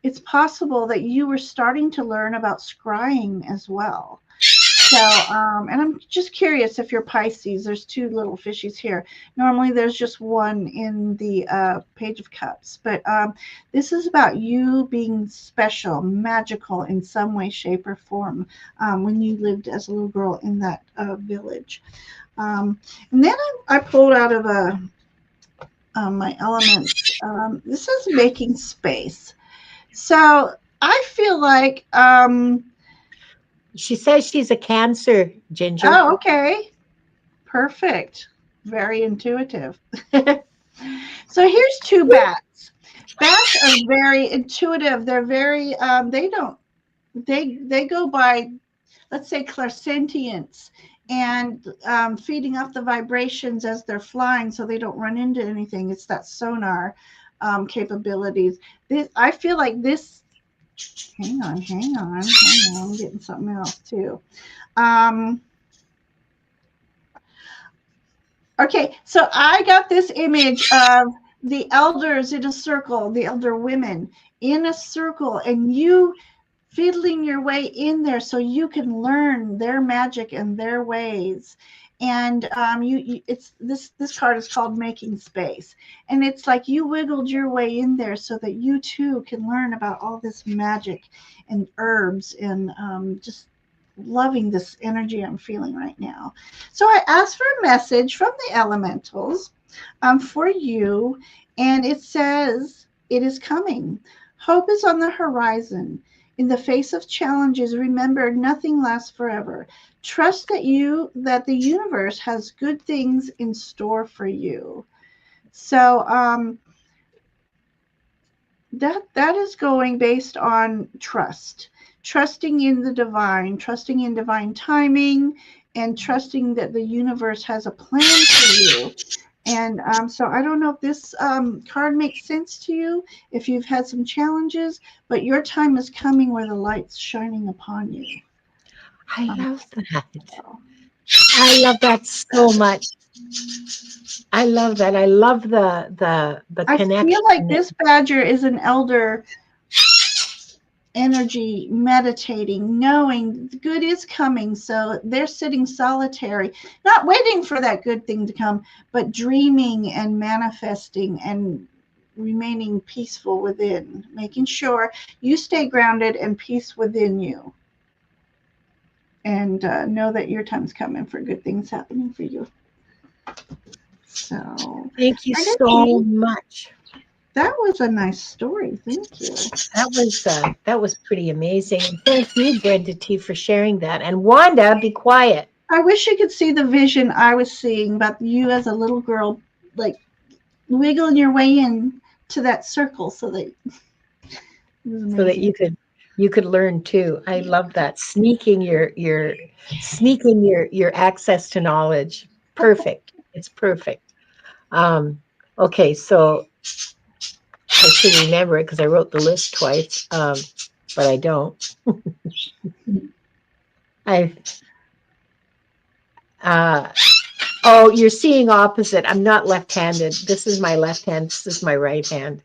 it's possible that you were starting to learn about scrying as well. So, and I'm just curious if you're Pisces. There's two little fishies here. Normally, there's just one in the Page of Cups, but this is about you being special, magical in some way, shape, or form when you lived as a little girl in that village. And then I pulled out of my elements. This is making space. So I feel like, she says she's a Cancer, Ginger. oh, okay, perfect, very intuitive. So here's two bats. Bats are very intuitive. They're very, they don't, they go by, let's say, clairsentience, and feeding off the vibrations as they're flying so they don't run into anything. It's that sonar capabilities. I feel like this. Hang on. I'm getting something else too. Um, okay, so I got this image of the elders in a circle, the elder women in a circle, and you fiddling your way in there so you can learn their magic and their ways. And it's this card is called Making Space, and it's like you wiggled your way in there so that you too can learn about all this magic and herbs, and just loving this energy I'm feeling right now. So I asked for a message from the elementals for you, and it says it is coming. Hope is on the horizon. In the face of challenges, remember nothing lasts forever. Trust that the universe has good things in store for you. So that is going based on trust, trusting in the divine, trusting in divine timing, and trusting that the universe has a plan for you. And so I don't know if this card makes sense to you, if you've had some challenges, but your time is coming where the light's shining upon you. I Um, love that. so I love that so much. I love that. I love the I feel like connection. this badger is an elder, energy, meditating, knowing good is coming. So they're sitting solitary, not waiting for that good thing to come, but dreaming and manifesting and remaining peaceful within, making sure you stay grounded and peace within you. And know that your time's coming for good things happening for you. So, Thank you Brenda so T, much. that was a nice story. Thank you. That was pretty amazing. And thank you, Brenda T, for sharing that. And Wanda, be quiet. I wish you could see the vision I was seeing about you as a little girl, like wiggling your way in to that circle so that it was So that amazing. you could learn too. I love that. Sneaking your access to knowledge. Perfect. It's perfect. Um, okay, so I should remember it because I wrote the list twice, but I don't. I uh, oh, you're seeing opposite. I'm not left-handed. This is my left hand. This is my right hand.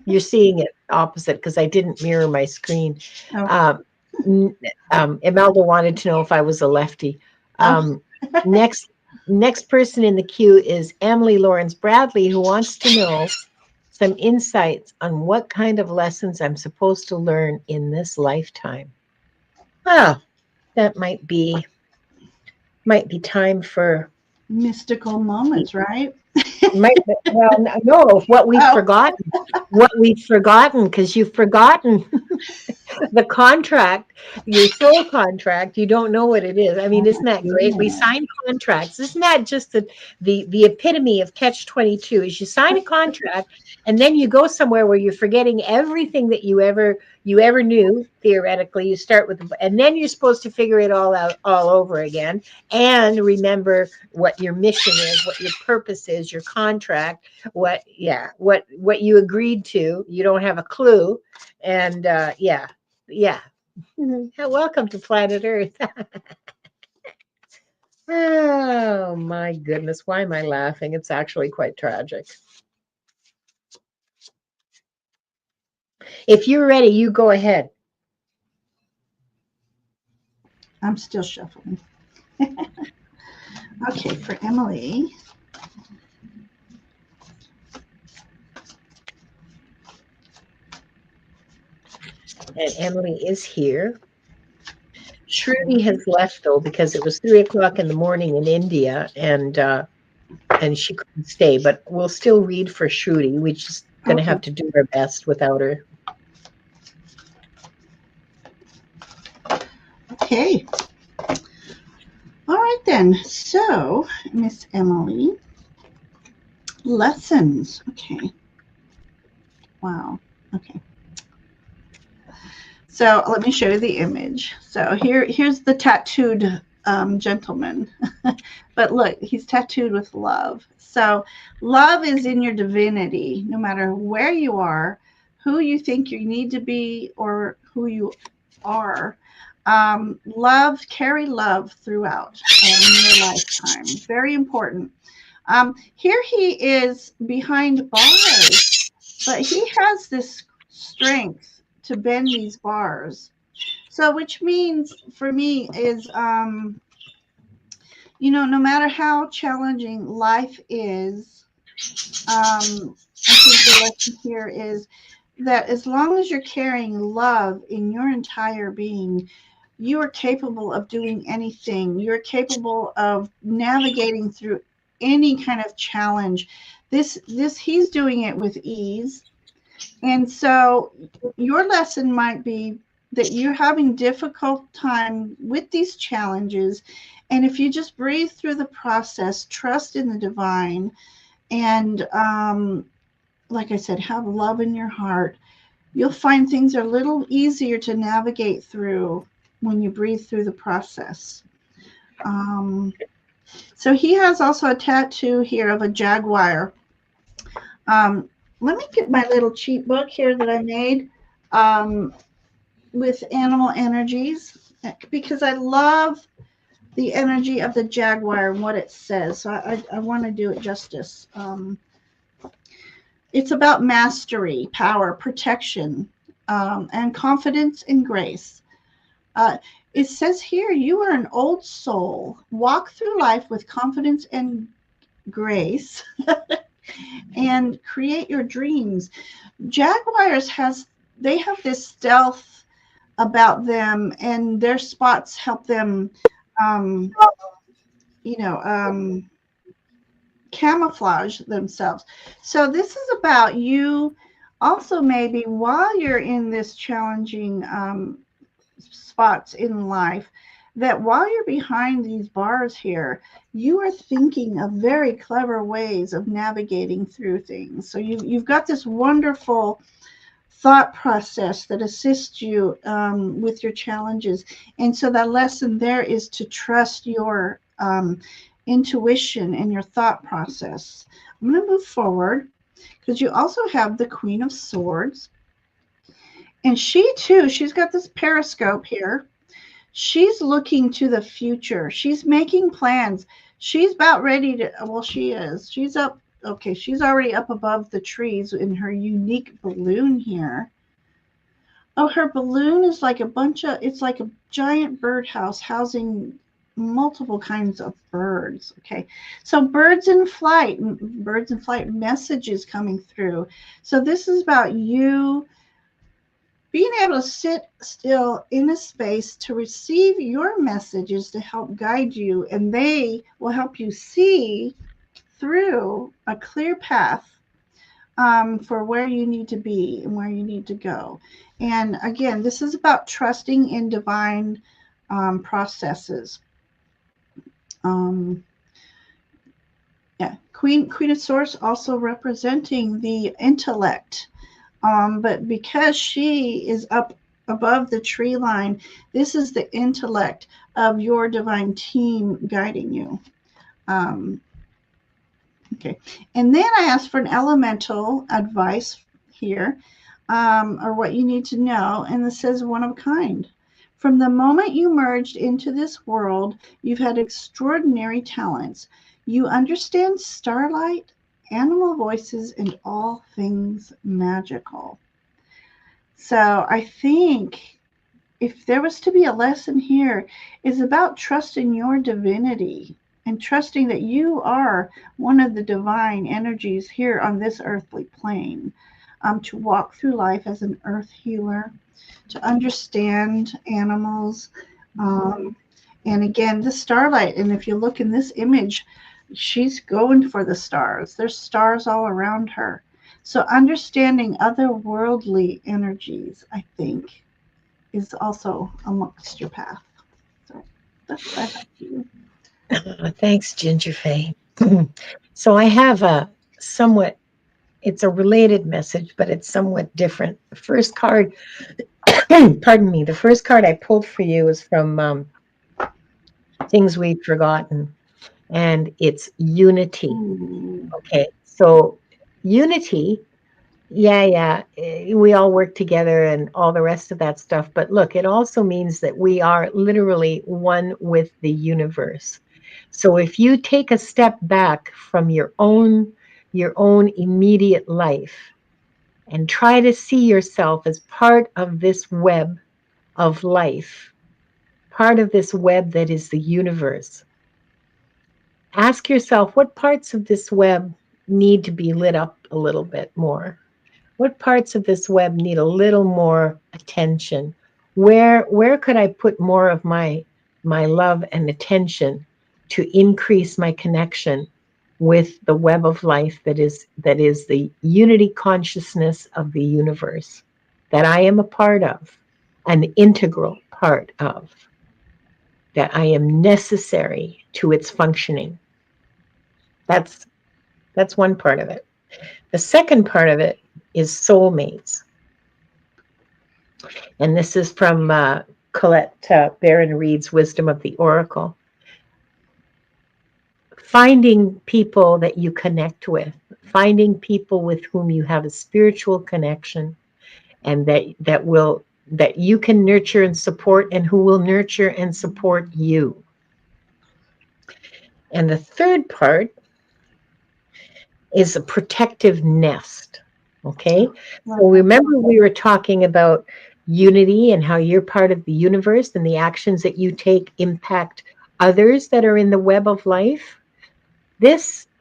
You're seeing it opposite because I didn't mirror my screen. Oh, Um, Imelda wanted to know if I was a lefty. oh, Um, next, next person in the queue is Emily Lawrence Bradley, who wants to know some insights on what kind of lessons I'm supposed to learn in this lifetime. Ah, that might be time for mystical moments, right? might well no Oh, what we've forgotten because you've forgotten the contract, your soul contract, you don't know what it is. I mean, oh isn't my that great? We goodness. sign contracts. Isn't that just the epitome of catch 22 is you sign a contract and then you go somewhere where you're forgetting everything that you ever knew theoretically. You start with and then you're supposed to figure it all out all over again and remember what your mission is, what your purpose is, your contract, what you agreed to. You don't have a clue. And yeah. Welcome to planet Earth. Oh my goodness. Why am I laughing? It's actually quite tragic. If you're ready, you go ahead. I'm still shuffling. Okay, for Emily. And Emily is here. Shruti has left though because it was 3 o'clock in the morning in India and she couldn't stay, but we'll still read for Shruti. We're just gonna Okay. have to do our best without her. Okay. All right then. So, Miss Emily, lessons. Okay. Wow. Okay. So let me show you the image. So here's the tattooed gentleman. But look, he's tattooed with love. So love is in your divinity, no matter where you are, who you think you need to be, or who you are. Love, carry love throughout your lifetime. Very important. Here he is behind bars, but he has this strength to bend these bars. So, which means for me is, no matter how challenging life is, I think the lesson here is that as long as you're carrying love in your entire being, you are capable of doing anything. You're capable of navigating through any kind of challenge. This he's doing it with ease. And so your lesson might be that you're having difficult time with these challenges. And if you just breathe through the process, trust in the divine, and like I said, have love in your heart, you'll find things are a little easier to navigate through when you breathe through the process. Um, so he has also a tattoo here of a jaguar. Um, Let me get my little cheat book here that I made with animal energies because I love the energy of the jaguar and what it says. So I want to do it justice. It's about mastery, power, protection. and confidence and grace. Uh, it says here, you are an old soul. Walk through life with confidence and grace and create your dreams. Jaguars they have this stealth about them, and their spots help them, um, you know, camouflage themselves. So this is about you also, maybe while you're in this challenging spots in life, that while you're behind these bars here, you are thinking of very clever ways of navigating through things. So you've got this wonderful thought process that assists you with your challenges. And so the lesson there is to trust your intuition and your thought process. I'm going to move forward because you also have the Queen of Swords. And she too, she's got this periscope here. She's looking to the future. She's making plans. She's about ready to, well, she is. She's up. Okay, she's already up above the trees in her unique balloon here. Oh, her balloon is like it's like a giant birdhouse housing multiple kinds of birds. Okay, so birds in flight messages coming through. So this is about you being able to sit still in a space to receive your messages to help guide you, and they will help you see through a clear path for where you need to be and where you need to go. And again, this is about trusting in divine processes. Yeah, Queen of Swords also representing the intellect. But because she is up above the tree line, this is the intellect of your divine team guiding you. Okay, and then I asked for an elemental advice here, or what you need to know, and this says one of a kind. From the moment you merged into this world, you've had extraordinary talents. You understand starlight, animal voices, and all things magical. So I think if there was to be a lesson here, it's about trusting your divinity and trusting that you are one of the divine energies here on this earthly plane, to walk through life as an earth healer, to understand animals. And again, the starlight, and if you look in this image, she's going for the stars. There's stars all around her. So understanding otherworldly energies, I think, is also amongst your path. So that's what I have for you. Thanks, Gingerfae. So I have a somewhat, it's a related message, but it's somewhat different. The first card, pardon me, the first card I pulled for you is from Things We've Forgotten, and it's unity. Ooh. Okay, so unity, yeah, we all work together and all the rest of that stuff. But look, it also means that we are literally one with the universe. So if you take a step back from your own immediate life and try to see yourself as part of this web of life, part of this web that is the universe, ask yourself what parts of this web need to be lit up a little bit more. What parts of this web need a little more attention? Where could I put more of my love and attention to increase my connection with the web of life that is the unity consciousness of the universe that I am a part of, an integral part of, that I am necessary to its functioning. That's one part of it. The second part of it is soulmates. And this is from Colette Baron Reed's Wisdom of the Oracle. Finding people that you connect with, finding people with whom you have a spiritual connection, and that you can nurture and support, and who will nurture and support you. And the third part is a protective nest. Okay. Love So that. remember, we were talking about unity and how you're part of the universe and the actions that you take impact others that are in the web of life.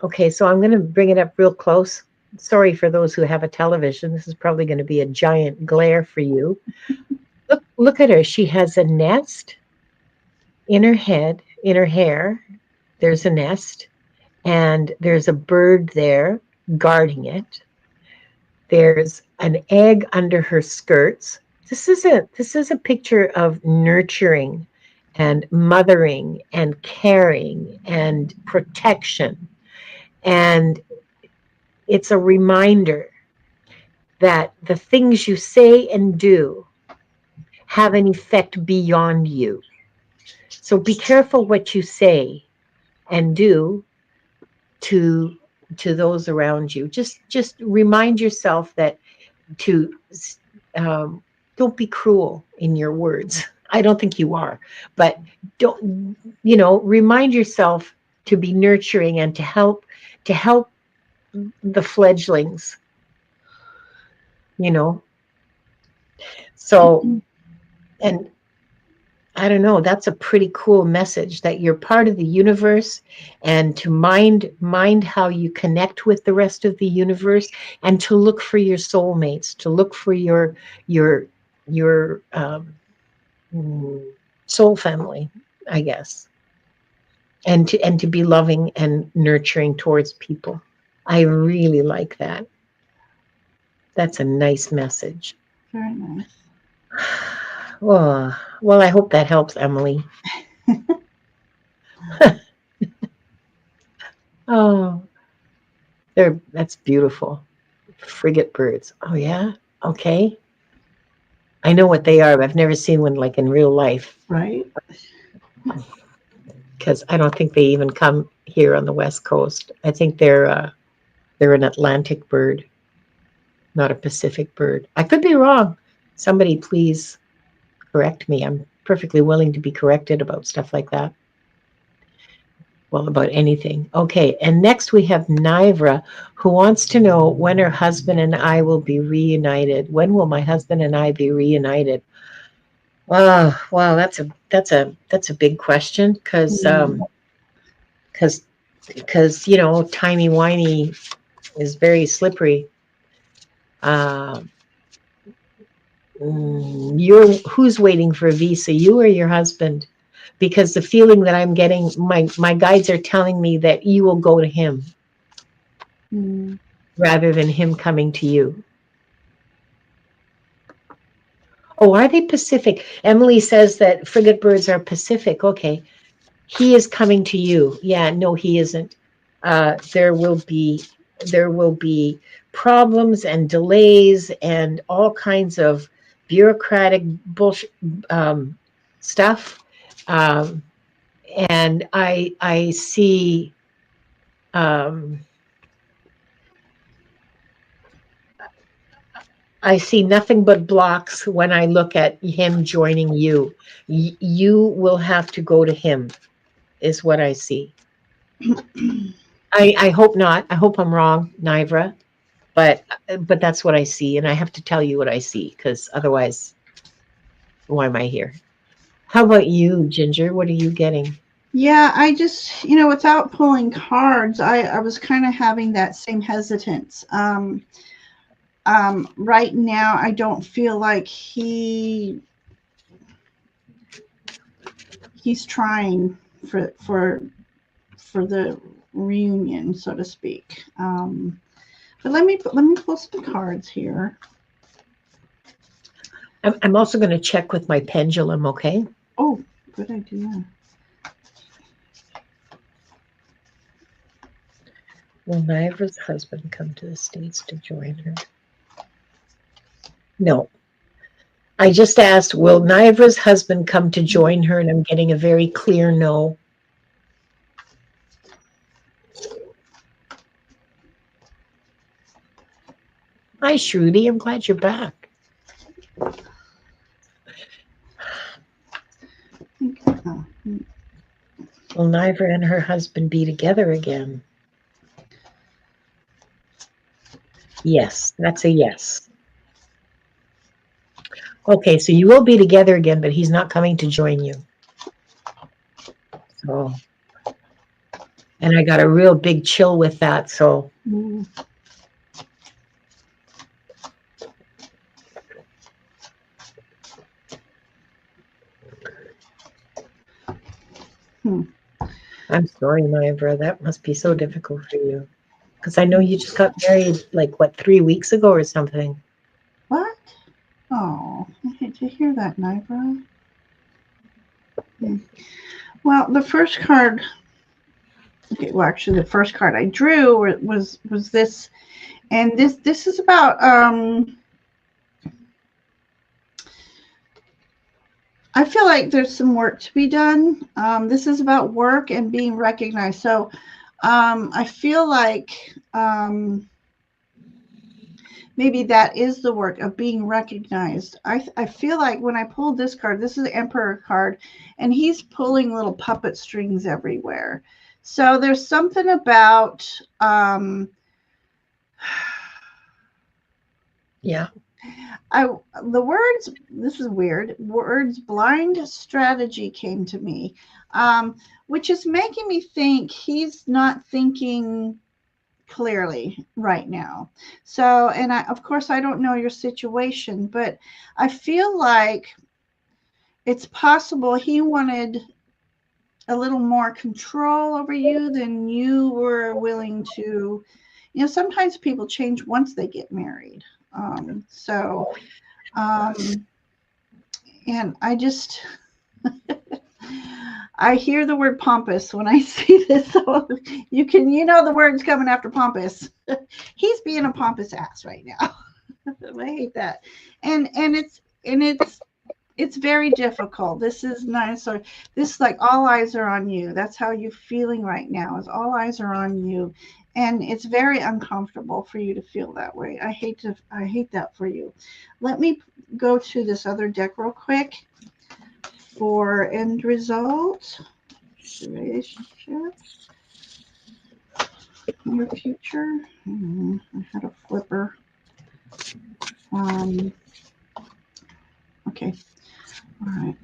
Okay, so I'm going to bring it up real close. Sorry for those who have a television. This is probably going to be a giant glare for you. Look at her. She has a nest in her head, in her hair. There's a nest, and there's a bird there guarding it. There's an egg under her skirts. This is a picture of nurturing and mothering and caring and protection. And it's a reminder that the things you say and do have an effect beyond you. So be careful what you say and do to those around you. Just remind yourself that to um, don't be cruel in your words. I don't think you are, but don't, remind yourself to be nurturing and to help the fledglings, you know. So, and I don't know, that's a pretty cool message that you're part of the universe, and to mind how you connect with the rest of the universe, and to look for your soulmates, to look for your mm, soul family, I guess, and to be loving and nurturing towards people. I really like that. That's a nice message. Very nice. Well, I hope that helps, Emily. Oh, that's beautiful. Frigate birds. Oh yeah. Okay. I know what they are, but I've never seen one like in real life Right? because I don't think they even come here on the West Coast. I think they're an Atlantic bird, not a Pacific bird. I could be wrong. Somebody please correct me. I'm perfectly willing to be corrected about stuff like that. Well, about anything. Okay, and next we have Nivra, who wants to know when her husband and I will be reunited. When will my husband and I be reunited? Wow, that's a big question because Mm. timey wimey is very slippery. Uh, you're who's waiting for a visa, you or your husband? Because the feeling that I'm getting, my guides are telling me that you will go to him Mm. rather than him coming to you. Oh, are they Pacific? Emily says that frigate birds are Pacific. Okay. He is coming to you. Yeah, no, he isn't. There will be problems and delays and all kinds of bureaucratic bullshit stuff. Um, and um, I see nothing but blocks when I look at him joining you. You will have to go to him, is what I see. I hope not. I hope I'm wrong, Nivra, but that's what I see, and I have to tell you what I see because otherwise, why am I here? How about you, Ginger? What are you getting? Yeah, I just, without pulling cards, I was kind of having that same hesitance. Right now, I don't feel like he's trying for the reunion, so to speak. But let me pull some cards here. I'm also going to check with my pendulum, okay? Oh, good idea. Will Nivra's husband come to the States to join her? No. I just asked, will Nivra's husband come to join her? And I'm getting a very clear no. Hi, Shruti. I'm glad you're back. Will Nivra and her husband be together again? Yes, that's a yes. Okay, so you will be together again, but he's not coming to join you. So, and I got a real big chill with that. So, Mm. Hmm. I'm sorry, Nivra. That must be so difficult for you. Because I know you just got married like what, 3 weeks ago or something. What? Oh, I hate to hear that, Nibra. Hmm. Well, the first card. Okay, well, actually, the first card I drew was this, and this is about. I feel like there's some work to be done. This is about work and being recognized. So, I feel like maybe that is the work of being recognized. I feel like when I pulled this card, this is the Emperor card, and he's pulling little puppet strings everywhere. So there's something about Yeah. the words. This is weird. Words blind strategy came to me, which is making me think he's not thinking clearly right now. So, and of course, I don't know your situation, but I feel like it's possible he wanted a little more control over you than you were willing to. Sometimes people change once they get married. So, um, and I just, I hear the word pompous when I see this. So the word's coming after pompous. He's being a pompous ass right now. I hate that. And it's very difficult. This is nice. Or this is like all eyes are on you. That's how you're feeling right now. Is all eyes are on you, and it's very uncomfortable for you to feel that way. I hate that for you. Let me go to this other deck real quick for end result. Relationship, your future. I had a flipper. Um, okay. All right.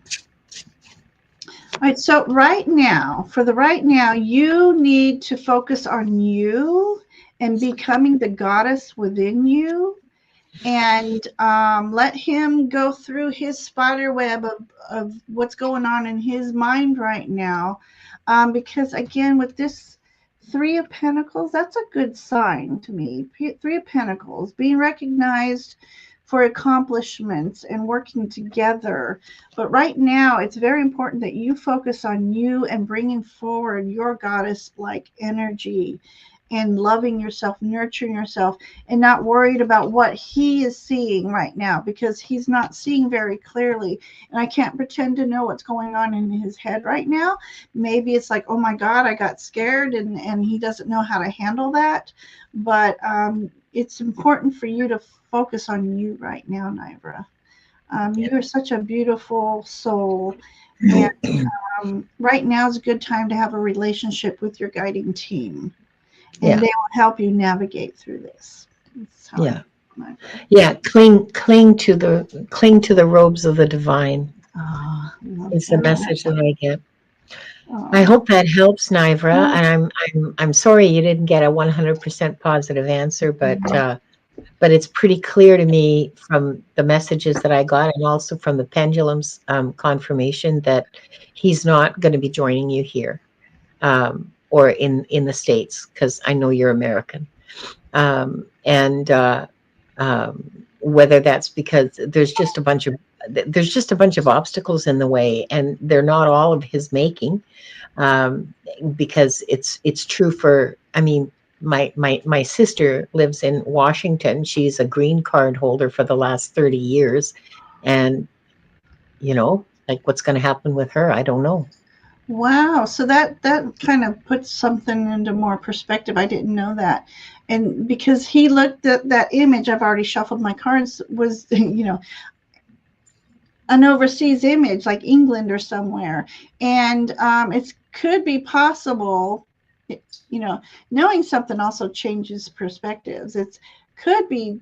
All right. So right now, you need to focus on you and becoming the goddess within you, and let him go through his spider web of what's going on in his mind right now. Because again, with this Three of Pentacles, that's a good sign to me. Three of Pentacles, being recognized for accomplishments and working together. But right now, it's very important that you focus on you and bringing forward your goddess like energy and loving yourself, nurturing yourself, and not worried about what he is seeing right now, because he's not seeing very clearly. And I can't pretend to know what's going on in his head right now. Maybe it's like, oh my God, I got scared, and he doesn't know how to handle that. But it's important for you to focus on you right now, Nivra. You are such a beautiful soul. And right now is a good time to have a relationship with your guiding team, and Yeah. they will help you navigate through this. That's how I Yeah. feel. Yeah. Cling to the robes of the divine Oh, I love is the that. message that I get. I Oh, hope that helps, Nivra. well, And I'm sorry you didn't get a 100% positive answer, but it's pretty clear to me from the messages that I got and also from the pendulum's confirmation that he's not going to be joining you here, or in the States, because I know you're American. And whether that's because there's just a bunch of obstacles in the way, and they're not all of his making, um, because it's true for, I mean, my sister lives in Washington. She's a green card holder for the last 30 years. And, like what's going to happen with her, I don't know. wow. So that kind of puts something into more perspective. I didn't know that. And because he looked at that image, I've already shuffled my cards, was, an overseas image like England or somewhere. And it could be possible, you know, knowing something also changes perspectives. It's could be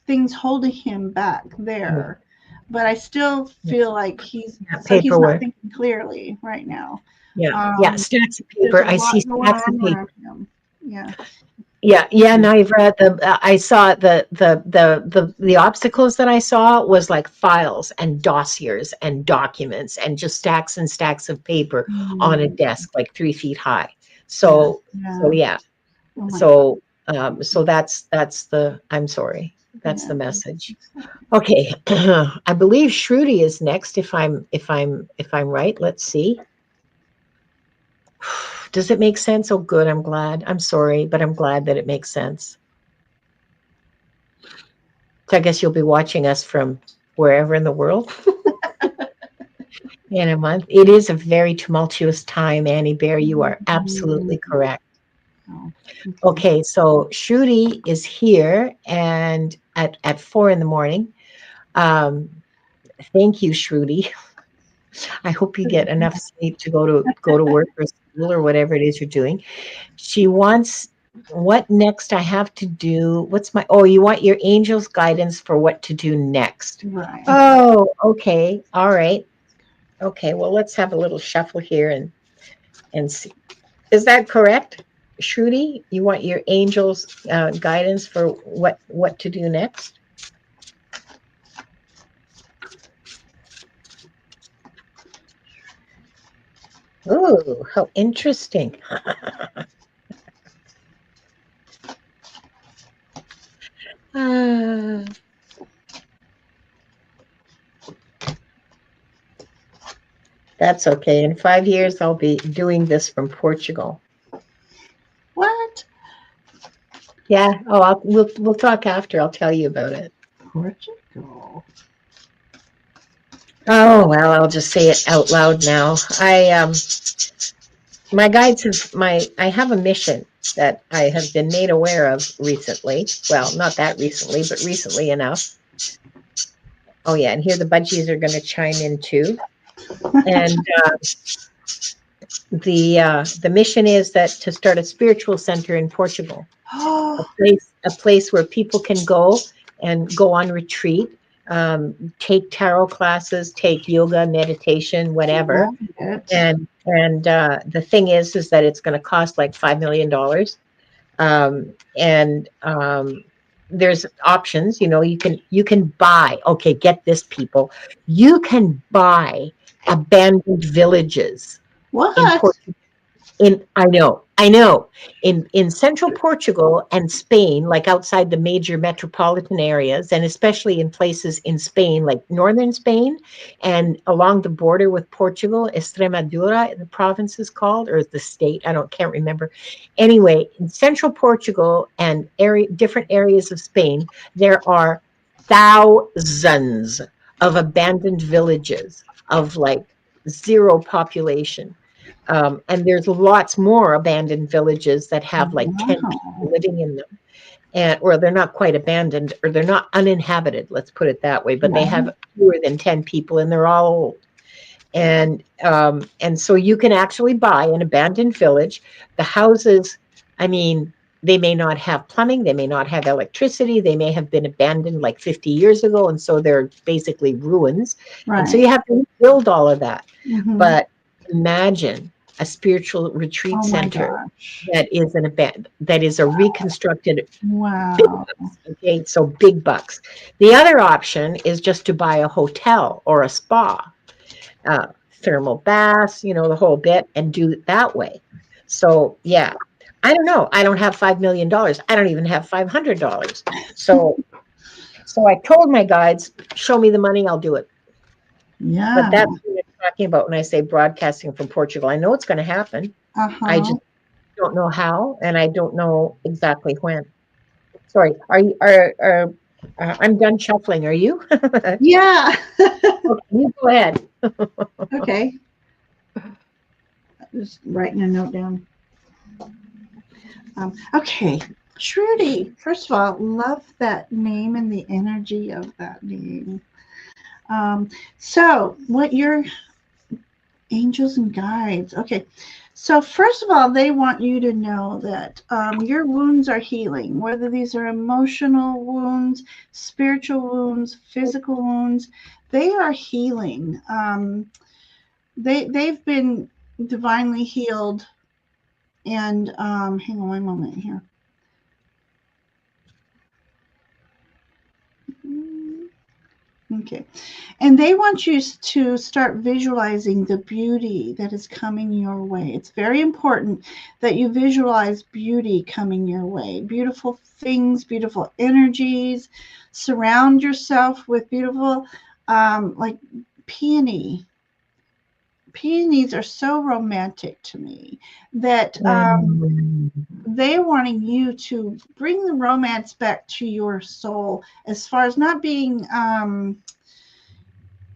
things holding him back there, but I still feel like he's not Paperwork. thinking clearly right now. Yeah, yeah, Um, stacks of there's paper. a I see lot going stacks of on paper. around him. Yeah. Yeah, yeah, and I've read I saw the obstacles that I saw was like files and dossiers and documents and just stacks and stacks of paper on a Mm, desk like 3 feet high. yeah. So Yeah. yeah. Oh my God. So so that's the I'm sorry. That's Yeah. the message. Okay. I believe Shruti is next if I'm right. Let's see. Does it make sense? Oh, good. I'm glad. I'm sorry, but I'm glad that it makes sense. So I guess you'll be watching us from wherever in the world in a month. It is a very tumultuous time, Annie Bear. You are Mm, absolutely correct. oh, okay. Okay, so Shruti is here and at 4 in the morning. Um, thank you, Shruti. I hope you get enough sleep to go to work or school or whatever it is you're doing. She wants what next I have to do. You want your angel's guidance for what to do next. Right. Oh, okay. All right. Okay. Well, let's have a little shuffle here and see. Is that correct, Shruti? You want your angel's guidance for what to do next? Oh, how interesting. Uh, that's okay. In 5 years, I'll be doing this from Portugal. What? Yeah. Oh, we'll talk after. I'll tell you about it. Portugal. Oh well, I'll just say it out loud now. My guides have I have a mission that I have been made aware of recently. Well, not that recently, but recently enough. Oh yeah, and here the budgies are going to chime in too. And the mission is that to start a spiritual center in Portugal, Oh, a place where people can go and go on retreat, take tarot classes, take yoga, meditation, whatever. love it. And the thing is that it's going to cost like $5 million. And there's options. You can buy. Okay, get this, people. You can buy abandoned villages in What? Portugal. I know. In central Portugal and Spain, like outside the major metropolitan areas, and especially in places in Spain, like northern Spain, and along the border with Portugal, Extremadura, the province is called, or the state, can't remember. Anyway, in central Portugal and different areas of Spain, there are thousands of abandoned villages of like zero population. And there's lots more abandoned villages that have like 10 Wow. people living in them. Or they're not quite abandoned, or they're not uninhabited, let's put it that way, but they Right. have fewer than 10 people and they're all old. And so you can actually buy an abandoned village. The houses, I mean, they may not have plumbing, they may not have electricity, they may have been abandoned like 50 years ago, and so they're basically ruins. And so Right. you have to rebuild all of that. Mm-hmm. But imagine a spiritual retreat Oh my center gosh. that is a reconstructed big Wow. bucks. Okay, so big bucks. The other option is just to buy a hotel or a spa, uh, thermal baths, the whole bit, and do it that way. So yeah, I don't know. I don't have $5 million. I don't even have $500. So I told my guides, show me the money, I'll do it. But Yeah. that's what I'm talking about when I say broadcasting from Portugal. I know it's going to happen. I Uh-huh. just don't know how, and I don't know exactly when. Sorry, are you are I'm done shuffling. Are you? Okay, Yeah. you go ahead. Okay. Just writing a note down. Okay. Trudy, first of all, love that name and the energy of that name. So, what your angels and guides? Okay. So, first of all, they want you to know that your wounds are healing, whether these are emotional wounds, spiritual wounds, physical wounds, they are healing. They've been divinely healed. And hang on one moment here. Okay. And they want you to start visualizing the beauty that is coming your way. It's very important that you visualize beauty coming your way. Beautiful things, beautiful energies. Surround yourself with beautiful, like peony. Peonies are so romantic to me that Mm. they're wanting you to bring the romance back to your soul, as far as not being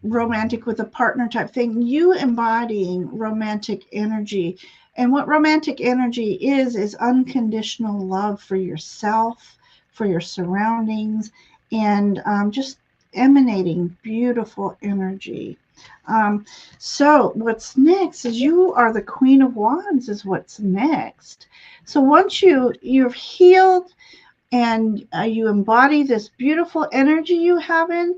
romantic with a partner type thing, you embodying romantic energy. And what romantic energy is unconditional love for yourself, for your surroundings, and just emanating beautiful energy. So what's next is you are the Queen of Wands is what's next. So once you've healed and you embody this beautiful energy you have in,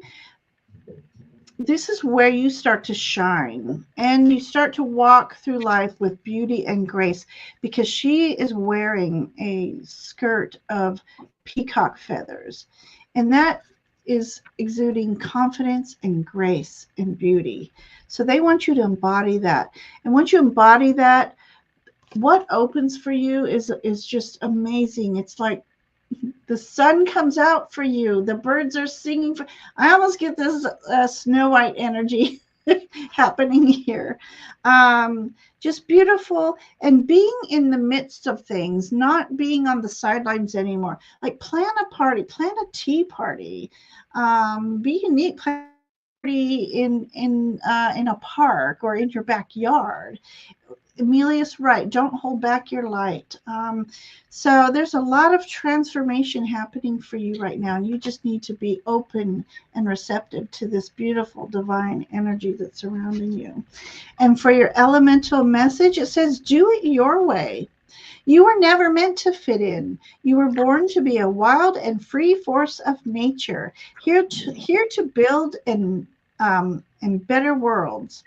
this is where you start to shine and you start to walk through life with beauty and grace, because she is wearing a skirt of peacock feathers, and that is exuding confidence and grace and beauty. So they want you to embody that. And once you embody that, what opens for you is just amazing. It's like the sun comes out for you. The birds are singing. I almost get this Snow White energy happening here. Just beautiful, and being in the midst of things, not being on the sidelines anymore. Like plan a party, plan a tea party. Be unique. Plan a party in a park or in your backyard. Amelia's right. Don't hold back your light. So there's a lot of transformation happening for you right now. And you just need to be open and receptive to this beautiful divine energy that's surrounding you. And for your elemental message, it says, do it your way. You were never meant to fit in. You were born to be a wild and free force of nature, here to build and better worlds.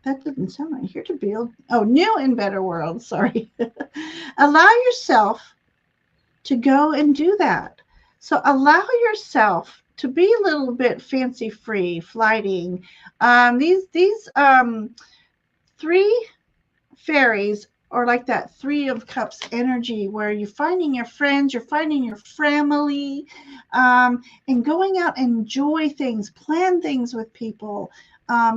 That doesn't sound right. Here to build, new and better worlds. Sorry. Allow yourself to go and do that. So allow yourself to be a little bit fancy free, flighting. These three fairies or like that Three of Cups energy, where you're finding your friends, you're finding your family, and going out and enjoy things, plan things with people,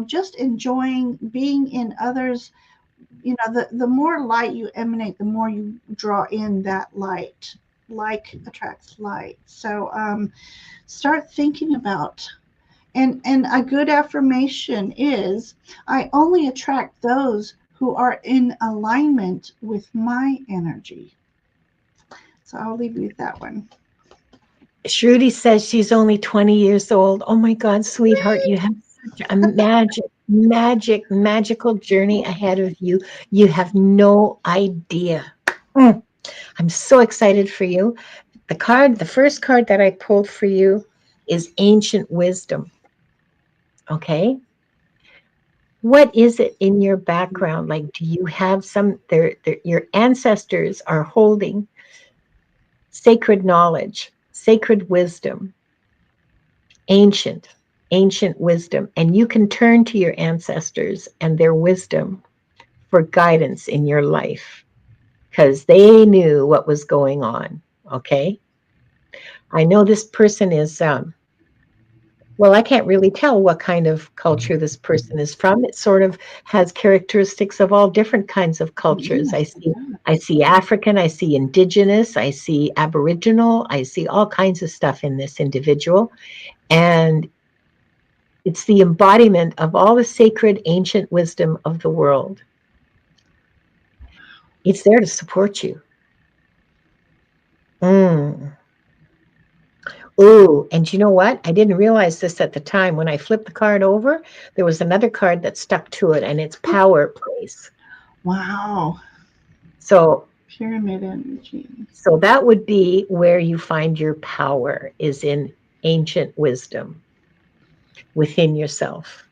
just enjoying being in others. You know, the more light you emanate, the more you draw in that light. Like attracts like. So start thinking about, and a good affirmation is, I only attract those who are in alignment with my energy. So I'll leave you with that one. Shruti says she's only 20 years old. Oh my God, sweetheart, you have such a magical journey ahead of you. You have no idea. Mm. I'm so excited for you. The first card that I pulled for you is Ancient Wisdom. Okay. What is it in your background? Like, do you have your ancestors are holding sacred knowledge, sacred wisdom, ancient, ancient wisdom, and you can turn to your ancestors and their wisdom for guidance in your life because they knew what was going on. Okay. I know this person is, well, I can't really tell what kind of culture this person is from. It sort of has characteristics of all different kinds of cultures. Yeah. I see African, I see indigenous, I see Aboriginal, I see all kinds of stuff in this individual. And it's the embodiment of all the sacred ancient wisdom of the world. It's there to support you. Mm. Oh, and you know what? I didn't realize this at the time. When I flipped the card over, there was another card that stuck to it, and it's Power Place. Wow. So, Pyramid energy. so that would be where you find your power, is in ancient wisdom within yourself.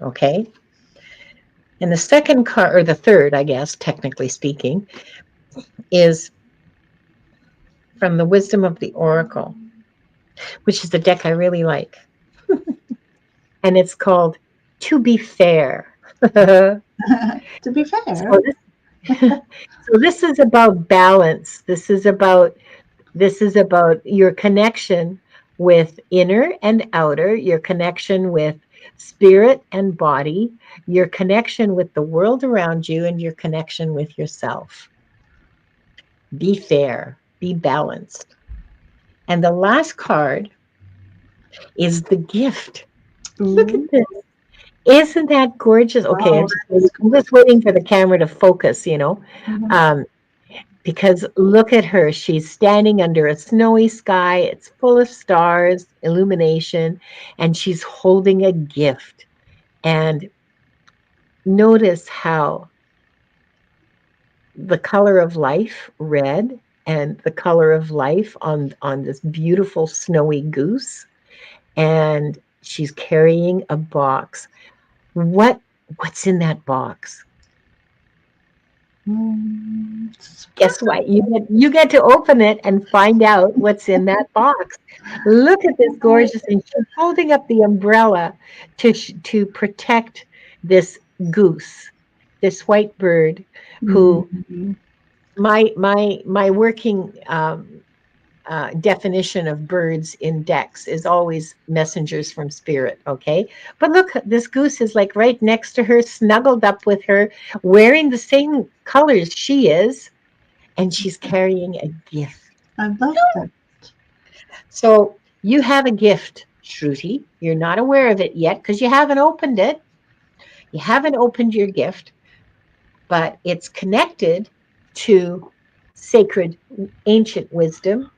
Okay. And the second card, or the third, I guess, technically speaking, is from the Wisdom of the Oracle, which is the deck I really like. And it's called To Be Fair. so, To be fair. this, so this is about balance. This is about your connection with inner and outer, your connection with spirit and body, your connection with the world around you, and your connection with yourself. Be fair, be balanced. And the last card is the gift. Look at Ooh. this. Isn't that gorgeous? Okay, Oh, I'm just waiting for the camera to focus, mhm. um, because look at her. She's standing under a snowy sky. It's full of stars, illumination, and she's holding a gift. And notice how the color of life, red, and the color of life on this beautiful snowy goose, and she's carrying a box. What's in that box? Guess Surprise. what? You get to open it and find out what's in that box. Look at this gorgeous, and she's holding up the umbrella to protect this goose, this white bird, who Mhm. my working definition of birds in decks is always messengers from spirit. Okay, but look, this goose is like right next to her, snuggled up with her, wearing the same colors she is, and she's carrying a gift. I love that. So you have a gift, Shruti. You're not aware of it yet because you haven't opened it. You haven't opened your gift, but it's connected to sacred ancient wisdom,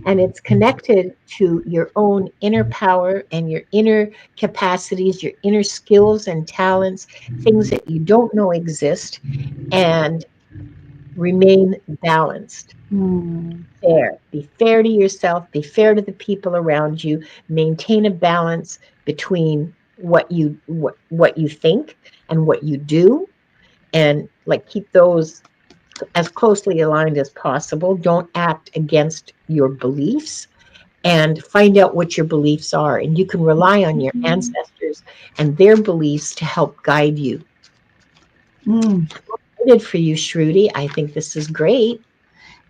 and it's connected to your own inner power and your inner capacities, your inner skills and talents, things that you don't know exist, and remain balanced. Mm. Fair. Be fair to yourself, be fair to the people around you, maintain a balance between what you think and what you do, and like keep those as closely aligned as possible. Don't act against your beliefs, and find out what your beliefs are, and you can rely on your ancestors and their beliefs to help guide you. Mm. I did for you, Shruti. I think this is great.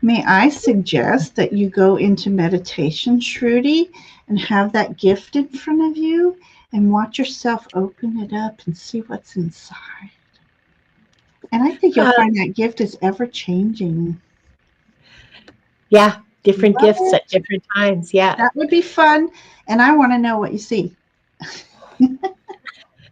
May I suggest that you go into meditation, Shruti, and have that gift in front of you and watch yourself open it up and see what's inside. And I think you'll uh, find that gift is ever changing. yeah, different Love gifts at it. different times. Yeah. That would be fun. And I want to know what you see.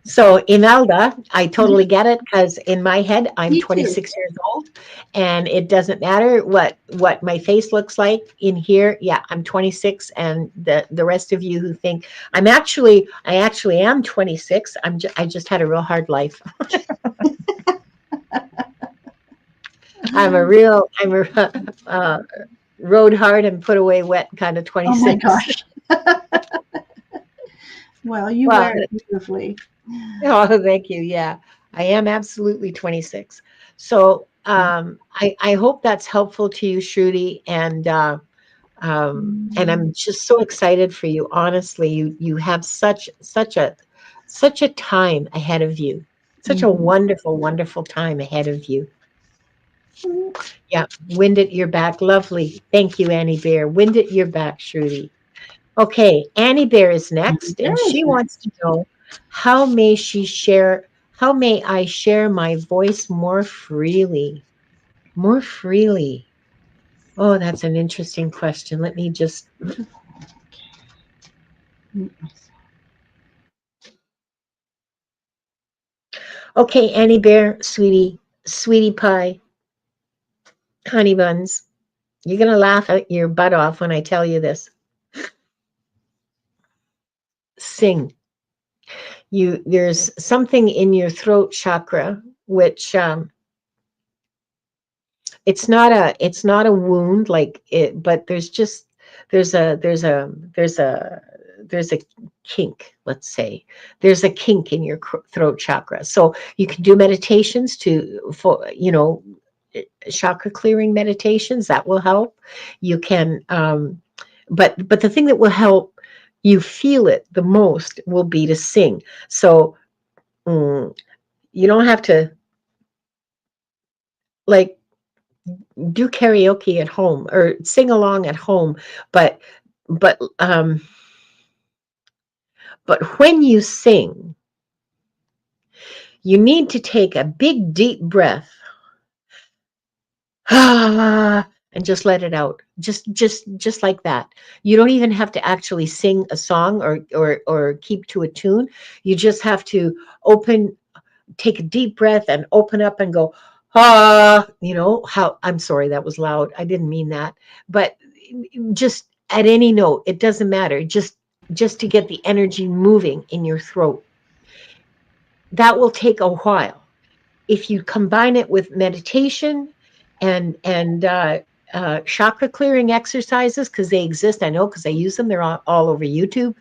So Imelda, I totally get it, because in my head, I'm Me too. 26 years old, and it doesn't matter what my face looks like in here. Yeah, I'm 26, and the rest of you who think I actually am 26. I just had a real hard life. I'm a uh, rode hard and put away wet kind of Oh my 26. gosh. Well, you Well, wear it beautifully. oh, thank you. Yeah, I am absolutely 26. So I hope that's helpful to you, Shruti, and I'm just so excited for you. Honestly, you have such a time ahead of you, such a Mhm. wonderful, wonderful time ahead of you. Yeah, wind at your back, lovely. Thank you, Annie Bear. Wind at your back, Shruti. Okay, Annie Bear is next, and There is she that. wants to know how may she share, how may I share my voice more freely? More freely. Oh, that's an interesting question. Let me just, okay, Annie Bear, sweetie pie, honey buns. You're gonna laugh at your butt off when I tell you this. Sing. There's something in your throat chakra which it's not a wound like it, but there's just there's a there's a there's a there's a kink, let's say. There's a kink in your throat chakra. So you can do meditations to for chakra clearing meditations that will help. You can but the thing that will help you feel it the most will be to sing. So mm, you don't have to like do karaoke at home or sing along at home, but but um but when you sing, you need to take a big deep breath and just let it out. Just like that. You don't even have to actually sing a song or keep to a tune. You just have to open take a deep breath and open up and go, how I'm sorry, that was loud. I didn't mean that. But just at any note, it doesn't matter. Just to get the energy moving in your throat. That will take a while. If you combine it with meditation and chakra clearing exercises, because they exist, I know because I use them. They're all over YouTube.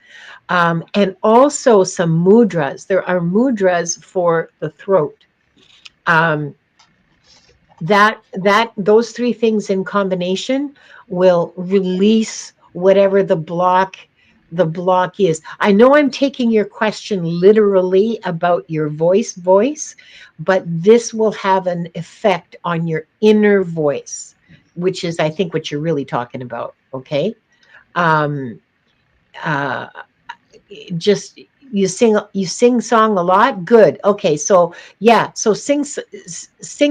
And also some mudras. There are mudras for the throat. Um, that those three things in combination will release whatever the block is. I know I'm taking your question literally about your voice, but this will have an effect on your inner voice, which is I think what you're really talking about. Okay. um uh just you sing song a lot. Good. Okay, so yeah, so sing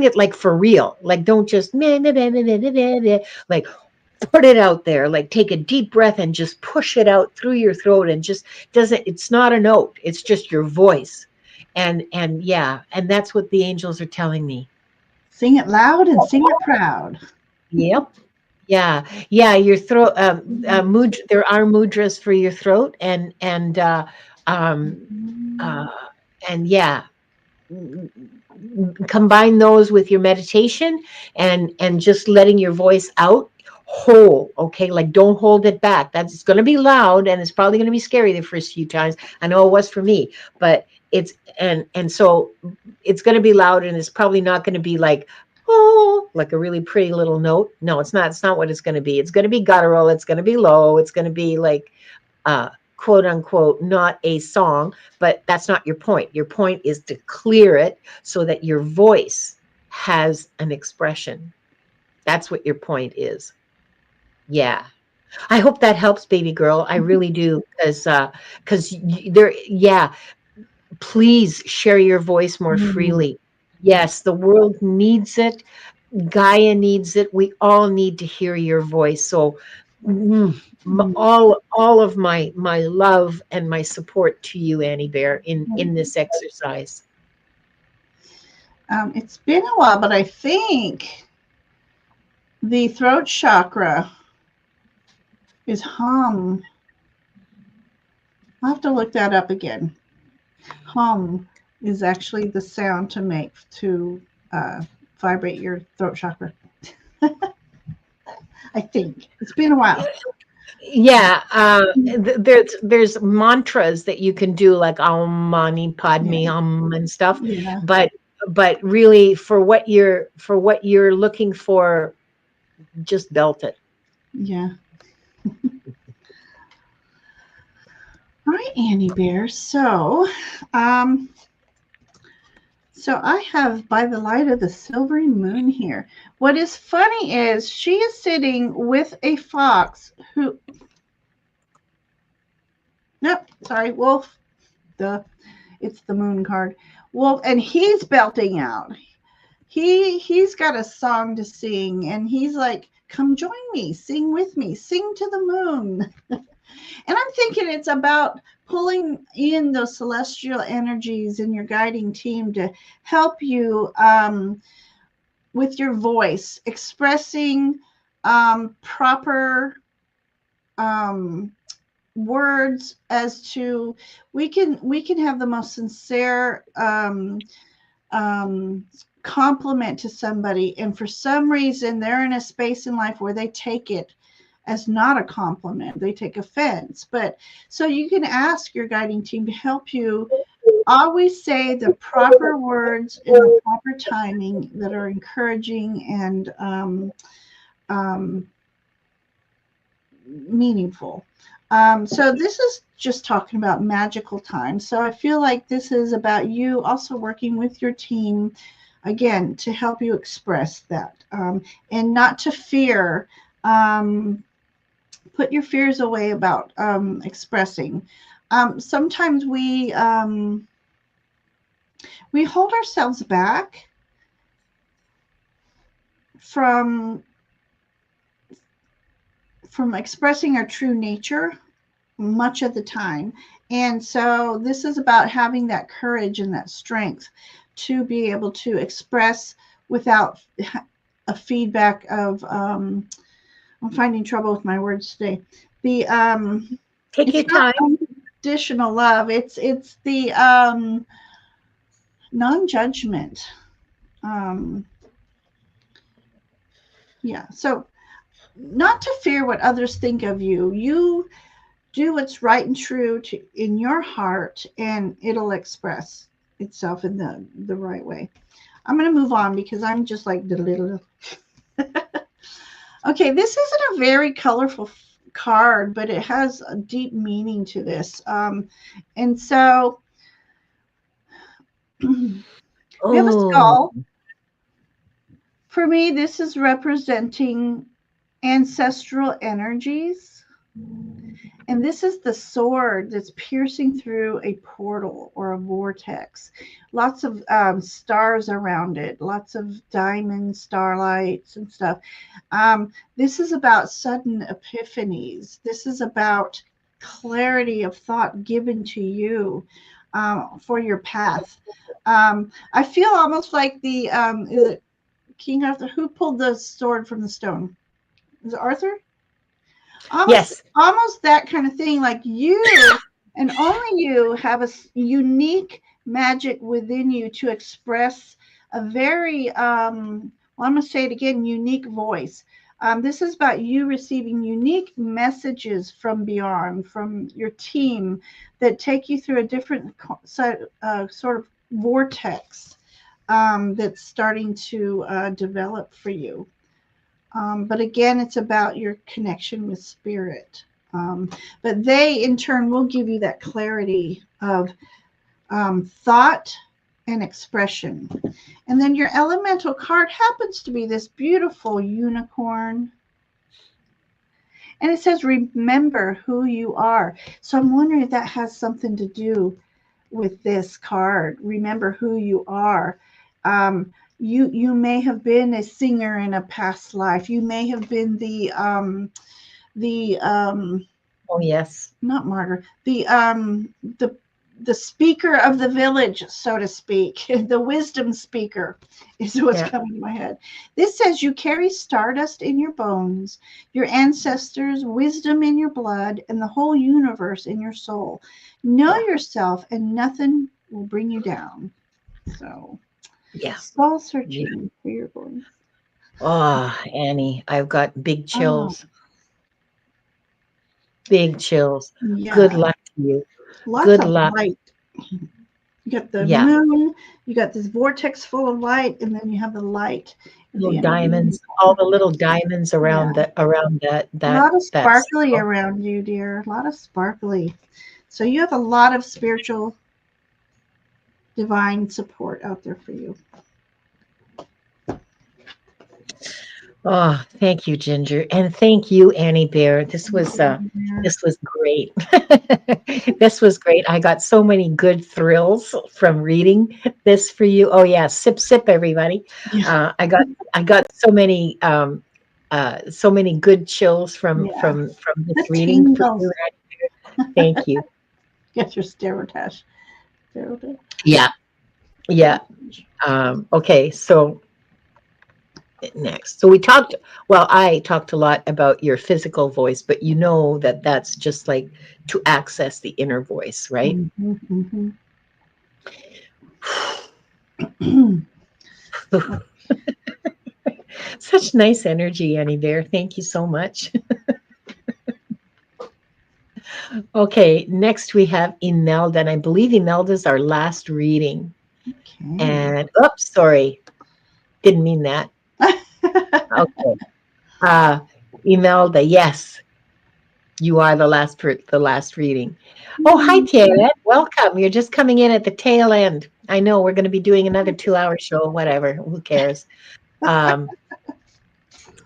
it like for real. Like don't just meh, meh, meh, meh, meh, meh, meh, meh. Like put it out there. Like take a deep breath and just push it out through your throat and just doesn't it's not a note. It's just your voice. And yeah, and that's what the angels are telling me. Sing it loud and sing it proud. Yep. Yeah, yeah, your throat. There are mudras for your throat, um, uh, and yeah, combine those with your meditation and just letting your voice out whole. Okay, like don't hold it back. That's it's going to be loud and it's probably going to be scary the first few times. I know it was for me, but it's and so it's going to be loud and it's probably not going to be like oh like a really pretty little note. No, it's not what it's going to be. It's going to be guttural, it's going to be low, it's going to be like uh quote unquote not a song, but that's not your point. Your point is to clear it so that your voice has an expression. That's what your point is. Yeah. I hope that helps, baby girl. I really do, because there. Yeah. Please share your voice more Mm, freely. Yes, the world needs it. Gaia needs it. We all need to hear your voice. So, mm. all of my love and my support to you, Annie Bear, in this exercise. It's been a while, but I think the throat chakra is hum. I'll have to look that up again. Hum is actually the sound to make to uh, vibrate your throat chakra. I think it's been a while. Yeah, there's mantras that you can do like Om Mani Yeah, Padme Hum and stuff, yeah, but really for what you're looking for, just belt it. yeah. All right, Annie Bear. Um, so I have by the light of the silvery moon here. What is funny is she is sitting with a fox who, nope, sorry, wolf. It's the moon card. Wolf, and he's belting out. He's got a song to sing, and he's like, "Come join me, sing with me, sing to the moon." And I'm thinking it's about pulling in those celestial energies in your guiding team to help you with your voice, expressing proper um, words as to we can have the most sincere compliment to somebody, and for some reason they're in a space in life where they take it as not a compliment, they take offense. But so you can ask your guiding team to help you always say the proper words in the proper timing that are encouraging and meaningful. So this is just talking about magical time. So I feel like this is about you also working with your team again to help you express that, and not to fear. Put your fears away about expressing. Sometimes we hold ourselves back from expressing our true nature much of the time. And so this is about having that courage and that strength to be able to express without a feedback of I'm finding trouble with my words today. The Take it's your not time. unconditional love. It's the non-judgment. Um, yeah. So not to fear what others think of you. You do what's right and true in your heart, and it'll express itself in the right way. I'm going to move on because I'm just like the little. Okay, this isn't a very colorful card, but it has a deep meaning to this. And so we have a Oh, skull. For me, this is representing ancestral energies. And this is the sword that's piercing through a portal or a vortex. Lots of stars around it, lots of diamond starlights and stuff. This is about sudden epiphanies. This is about clarity of thought given to you for your path. I feel almost like the is it King Arthur? Who pulled the sword from the stone? Is it Arthur? yes. Almost that kind of thing. Like you and only you have a unique magic within you to express a very well, I'm going to say it again, unique voice. This is about you receiving unique messages from beyond, from your team, that take you through a different sort of vortex that's starting to develop for you. But again, it's about your connection with spirit. But they, in turn, will give you that clarity of thought and expression. And then your elemental card happens to be this beautiful unicorn. And it says, remember who you are. So I'm wondering if that has something to do with this card. Remember who you are. You may have been a singer in a past life. You may have been the Oh, yes. not martyr, the speaker of the village, so to speak. The wisdom speaker is what's Yeah. coming to my head. This says you carry stardust in your bones, your ancestors' wisdom in your blood, and the whole universe in your soul. Know Yeah. yourself, and nothing will bring you down. So, Yeah. soul Yeah. searching for your voice. Oh, Annie, I've got big Oh, chills. Big chills. Good yeah. luck to you. Lots Good of luck. light. You got the Yeah. moon, you got this vortex full of light, and then you have the light at Little the end of the diamonds, all unicorn. the little diamonds Yeah. around A lot of that sparkly circle. around you, dear. A lot of sparkly. So you have a lot of spiritual divine support out there for you. Oh, thank you, Ginger. And thank you, Annie Bear. Yeah. This was great. This was great. I got so many good thrills from reading this for you. Oh yeah, sip sip everybody. Yeah. I got so many good chills Yeah. from The this reading for you, tingles. Annie Bear. Thank you. Get your sterotash. Sterotash. Yeah, yeah. Okay, so next. So I talked a lot about your physical voice, but you know that that's just like to access the inner voice, right? Mm-hmm, mm-hmm. Such nice energy, Annie Bear. Thank you so much. Okay, next we have Imelda, and I believe Imelda's our last reading. Okay. And oops, sorry, didn't mean that. Okay, uh, Imelda, yes, you are the last reading. Oh, hi, Ted. Welcome. You're just coming in at the tail end. I know we're going to be doing another 2 hour show, whatever. Who cares? Um,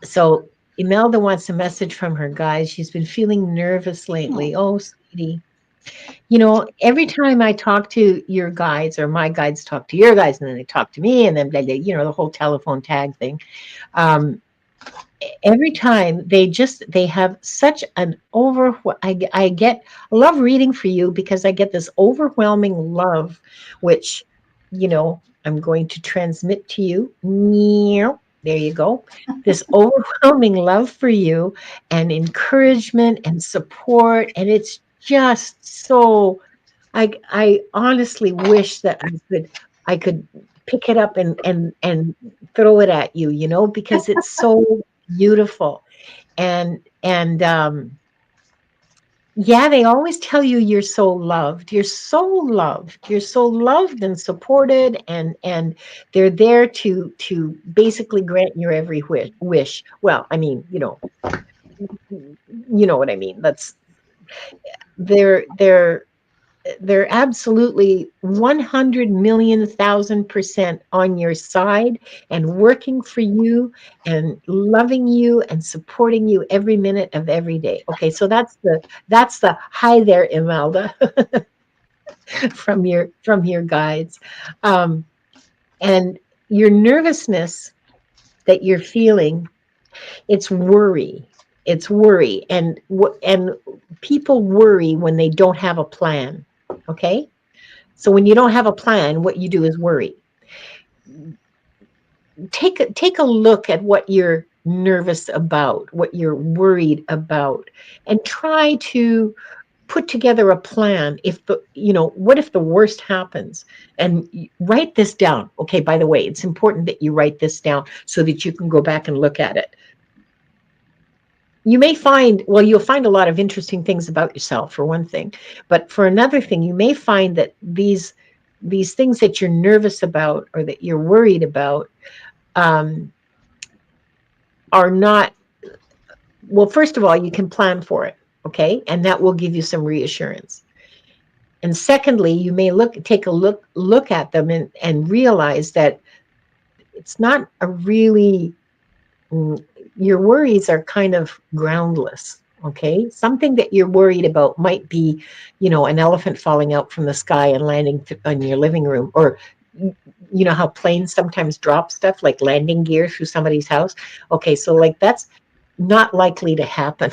so Imelda wants a message from her guys. She's been feeling nervous lately. Oh, Oh, sweetie. You know, every time I talk to your guides or my guides talk to your guides and then they talk to me and then blah, blah, the whole telephone tag thing. Um, every time they have such an I get I love reading for you because I get this overwhelming love, which, I'm going to transmit to you. Meow. There you go. This overwhelming love for you and encouragement and support. And it's just so I honestly wish that I could pick it up and throw it at you, because it's so beautiful. And yeah, they always tell you you're so loved. You're so loved. You're so loved and supported, and they're there to basically grant your every wish. Well, I mean, you know what I mean. That's they're they're absolutely 100 million thousand% on your side and working for you and loving you and supporting you every minute of every day. Okay, so that's the hi there, Imelda, from your guides. um, and your nervousness that you're feeling, it's worry. It's worry, and people worry when they don't have a plan. Okay, so when you don't have a plan, what you do is worry. Take a look at what you're nervous about, what you're worried about, and try to put together a plan. What if the worst happens? And write this down. Okay, by the way, it's important that you write this down so that you can go back and look at it. You'll find a lot of interesting things about yourself, for one thing, but for another thing, you may find that these things that you're nervous about or that you're worried about, um, are not. Well, first of all, you can plan for it, okay, and that will give you some reassurance. And secondly, you may take a look at them and realize that it's not a really your worries are kind of groundless. Okay, something that you're worried about might be, an elephant falling out from the sky and landing on your living room, or you know how planes sometimes drop stuff like landing gear through somebody's house. Okay, so like that's not likely to happen.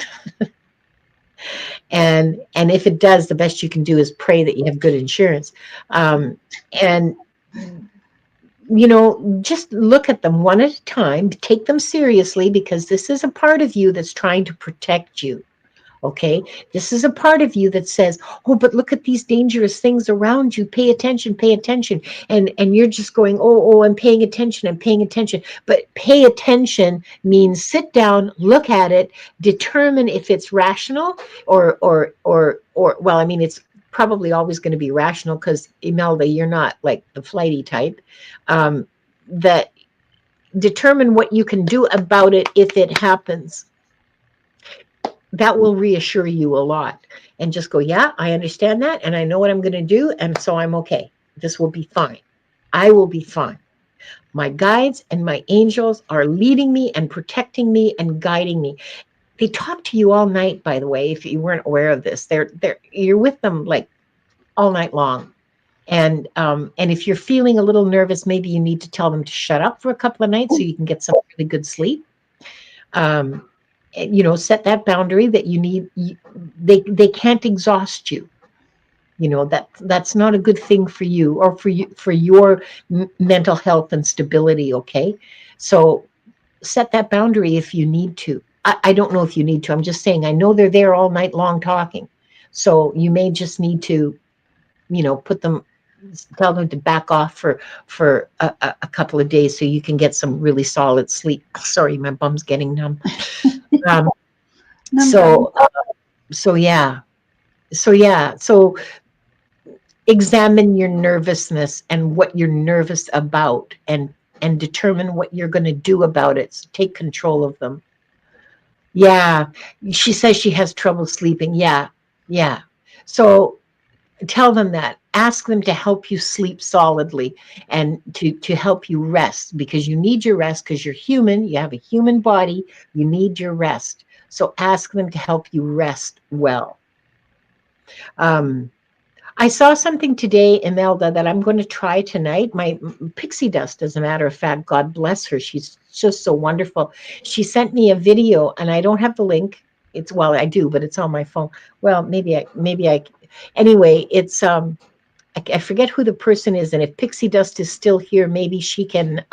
And if it does, the best you can do is pray that you have good insurance. And just look at them one at a time, take them seriously, because this is a part of you that's trying to protect you. Okay, this is a part of you that says, oh, but look at these dangerous things around you, pay attention, pay attention. And you're just going, oh, I'm paying attention, I'm paying attention. But pay attention means sit down, look at it, determine if it's rational or well, I mean, it's probably always going to be rational, because Imelda, you're not like the flighty type. That determine what you can do about it if it happens. That will reassure you a lot, and just go, yeah, I understand that, and I know what I'm going to do, and so I'm okay. This will be fine. I will be fine. My guides and my angels are leading me and protecting me and guiding me. They talk to you all night, by the way, if you weren't aware of this. You're with them like all night long. And if you're feeling a little nervous, maybe you need to tell them to shut up for a couple of nights so you can get some really good sleep. Set that boundary that you need. They can't exhaust you. That's not a good thing for you, or for your mental health and stability. Okay, so set that boundary if you need to. I don't know if you need to. I'm just saying, I know they're there all night long talking, so you may just need to put them tell them to back off for a couple of days so you can get some really solid sleep. Sorry, my bum's getting numb. Um, Num num. so so yeah, so examine your nervousness and what you're nervous about, and determine what you're going to do about it. So take control of them. Yeah, she says she has trouble sleeping. Yeah, yeah. So tell them that. Ask them to help you sleep solidly and to help you rest, because you need your rest, because you're human. You have a human body. You need your rest. So ask them to help you rest well. Um, I saw something today, Imelda, that I'm going to try tonight. My pixie dust, as a matter of fact, God bless her. She's just so wonderful. She sent me a video, and I don't have the link. It's, well, I do, but it's on my phone. Well, anyway, it's I forget who the person is, and if Pixie Dust is still here, maybe she can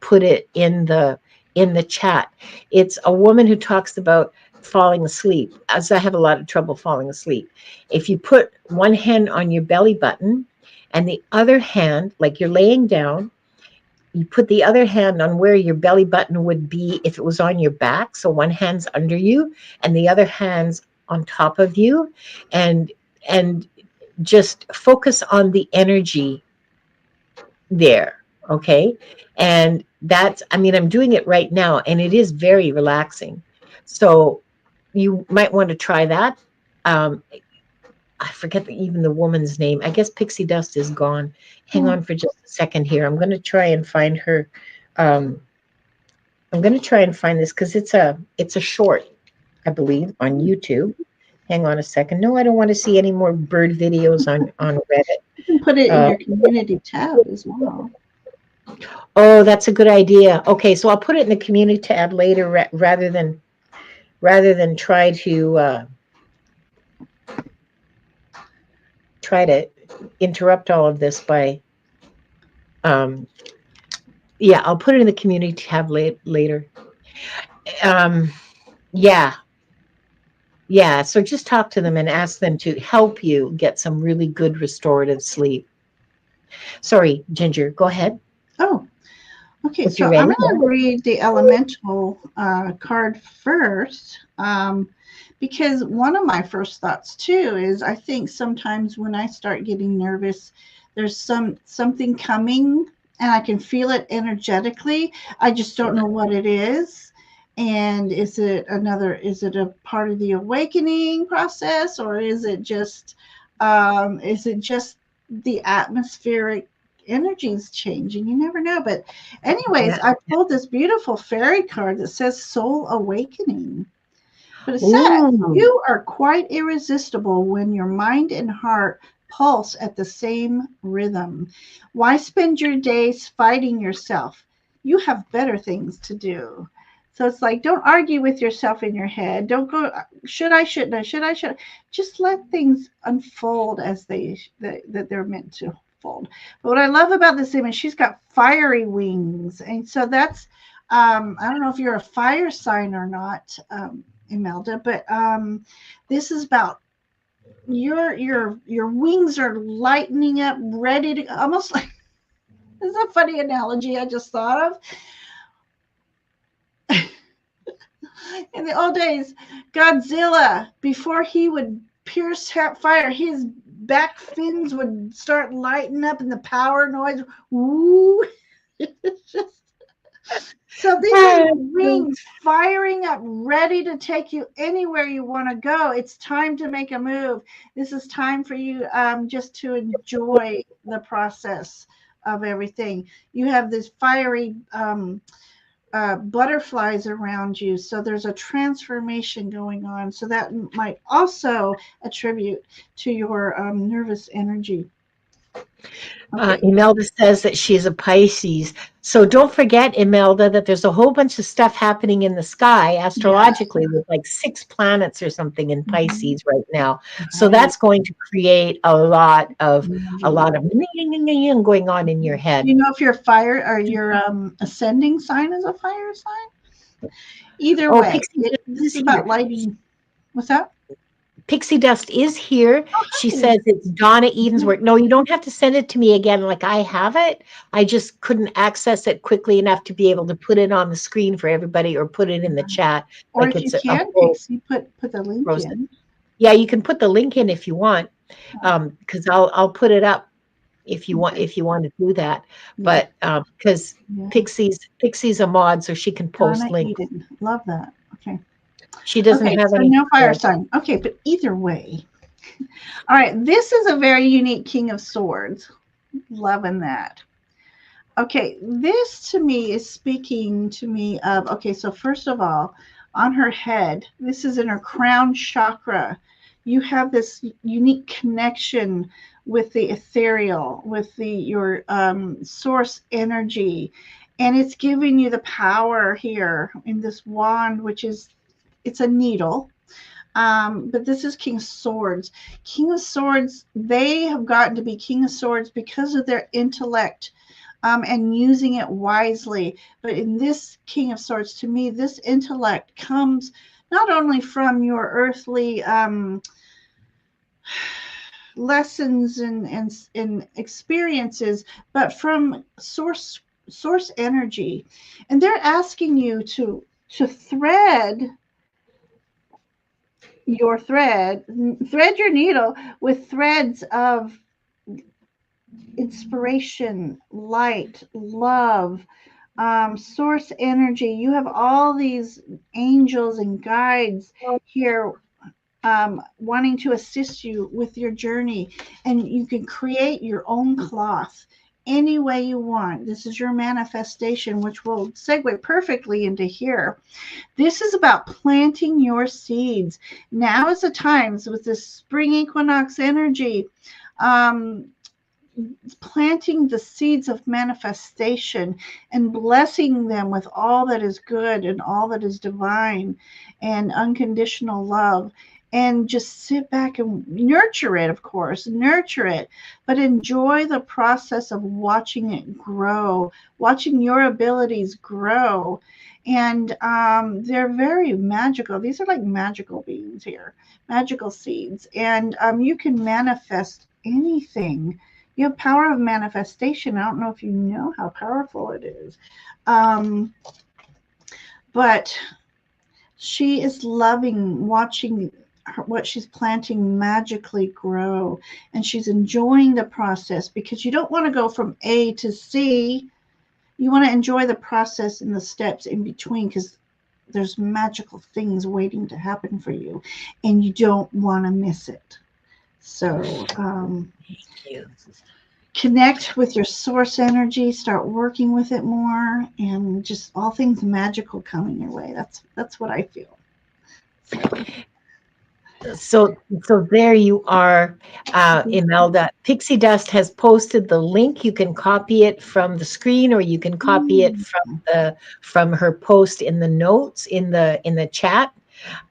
put it in the chat. It's a woman who talks about falling asleep, as I have a lot of trouble falling asleep. If you put one hand on your belly button and the other hand, like you're laying down, you put the other hand on where your belly button would be if it was on your back. So one hand's under you and the other hand's on top of you, and and just focus on the energy there. Okay. And that's, I mean, I'm doing it right now and it is very relaxing. So you might want to try that. Um, I forget even the woman's name. I guess Pixie Dust is gone. Hang Hmm. on for just a second here. I'm going to try and find her. Um, I'm going to try and find this because it's a short, I believe, on YouTube. Hang on a second. No, I don't want to see any more bird videos on Reddit. You can put it in Uh, your community tab as well. oh, that's a good idea. Okay, so I'll put it in the community tab later, rather than try to interrupt all of this by um, yeah, I'll put it in the community tab later. Um, yeah, yeah. So just talk to them and ask them to help you get some really good restorative sleep. Sorry, Ginger, go ahead Oh, okay. if So you're I'm ready. going to read the elemental card first, because one of my first thoughts too is I think sometimes when I start getting nervous, there's something coming and I can feel it energetically. I just don't know what it is. And is it a part of the awakening process, or is it just the atmospheric energy's changing? You never know. But anyways, Yeah. I pulled this beautiful fairy card that says soul awakening. But it says, Ooh, you are quite irresistible when your mind and heart pulse at the same rhythm. Why spend your days fighting yourself? You have better things to do. So it's like, don't argue with yourself in your head. Don't go, should I, shouldn't I, should I, should I? Just let things unfold as that they're meant to unfold. But what I love about this image, she's got fiery wings. And so that's, I don't know if you're a fire sign or not, Imelda, but this is about your wings are lightening up, ready to almost like this is a funny analogy I just thought of. In the old days, Godzilla, before he would pierce fire, his back fins would start lighting up and the power noise. Woo! It's just so these are your wings firing up, ready to take you anywhere you want to go. It's time to make a move. This is time for you just to enjoy the process of everything. You have this fiery butterflies around you. So there's a transformation going on. So that might also attribute to your nervous energy. Okay. Imelda says that she's a Pisces. So don't forget, Imelda, that there's a whole bunch of stuff happening in the sky Yeah. astrologically with like 6 planets or something in Mhm. Pisces right now. So Right. that's going to create a Energy. lot of going on in your Do head. you know if your fire or your ascending sign is a fire sign? Either Oh, way, Pixie this is is here. about lighting. What's that? Pixie Dust is here. She Hi. says it's Donna Eden's work. No, you don't have to send it to me again like I have it. I just couldn't access it quickly enough to be able to put it on the screen for everybody or put it in the chat Or like if you it's a can, full Pixie, put the link process. in. Yeah, you can put the link in if you want, because I'll put it up Okay. if you want to do that. Yeah. But because Yeah. Pixie's a mod, so she can post Donna links. Eden. Love that. Okay. She doesn't Okay. have So any. no fire sign. Okay. But either way. All right. This is a very unique King of Swords. Loving that. Okay. This to me is speaking to me of, okay. So first of all, on her head, this is in her crown chakra. You have this unique connection with the ethereal, with your source energy, and it's giving you the power here in this wand, which is it's a needle. But this is King of Swords. King of Swords, they have gotten to be King of Swords because of their intellect and using it wisely. But in this King of Swords, to me, this intellect comes not only from your earthly lessons and experiences, but from source energy, and they're asking you to thread your needle with threads of inspiration, light, love, source energy. You have all these angels and guides here wanting to assist you with your journey, and you can create your own cloth any way you want. This is your manifestation, which will segue perfectly into here. This is about planting your seeds. Now is the times with this spring equinox energy. Um, Planting the seeds of manifestation and blessing them with all that is good and all that is divine and unconditional love, and just sit back and nurture it, of course, nurture it, but enjoy the process of watching it grow, watching your abilities grow. And they're very magical. These are like magical beings here, magical seeds, and you can manifest anything. You have power of manifestation. I don't know if you know how powerful it is. Um, but she is loving watching what she's planting magically grow. And she's enjoying the process, because you don't want to go from A to C. You want to enjoy the process and the steps in between, because there's magical things waiting to happen for you. And you don't want to miss it. So, Thank you. connect with your source energy, start working with it more, and just all things magical coming your way. That's what I feel. So So there you are, Imelda. Pixie Dust has posted the link. You can copy it from the screen, or you can copy it mm, from her post in the notes in the chat.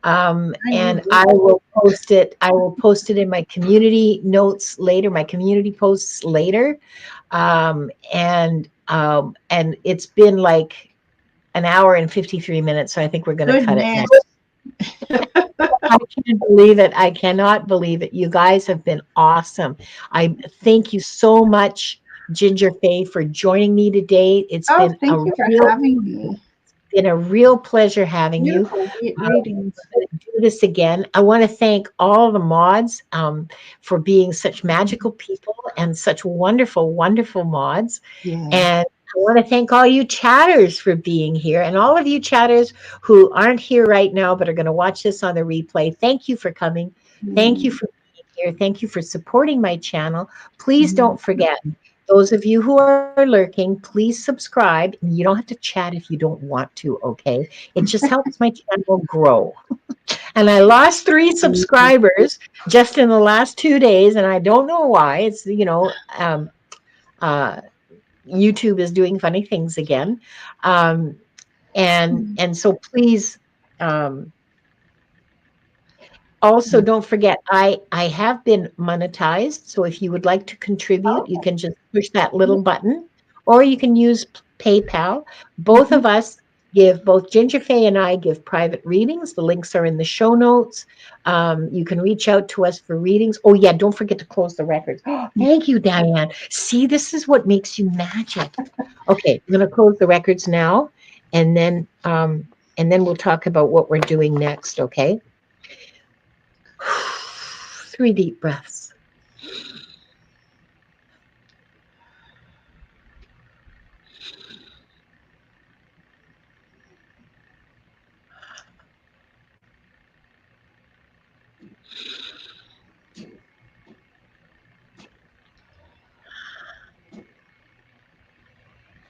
I will And do that. I will post it in my community notes later, my community posts later. And it's been like an hour and 53 minutes, so I think we're going to cut it Goodness. now. I can't believe it. I cannot believe it. You guys have been awesome. I thank you so much, Ginger Faye, for joining me today. Oh, thank you for having me. Been a real pleasure having you. Beautiful readings. Do this again. I want to thank all the mods for being such magical people and such wonderful, wonderful mods. Yeah. And I want to thank all you chatters for being here, and all of you chatters who aren't here right now but are going to watch this on the replay. Thank you for coming. Thank you Mm, for being here. Thank you for supporting my channel. Please mm. don't forget, those of you who are lurking, please subscribe. You don't have to chat if you don't want to, okay? It just helps my channel grow. And I lost 3 subscribers just in the last 2 days, and I don't know why. It's, uh, YouTube is doing funny things again. Um, and so please, um, also don't forget, I have been monetized. So if you would like to contribute, you Oh, can just push that little button, or you can use PayPal. Both mhm. of us give both Gingerfae and I give private readings. The links are in the show notes. You can reach out to us for readings. Oh yeah, don't forget to close the records. Oh, thank you, Diane. See, this is what makes you magic. Okay, I'm going to close the records now, and then we'll talk about what we're doing next. Okay. 3 deep breaths.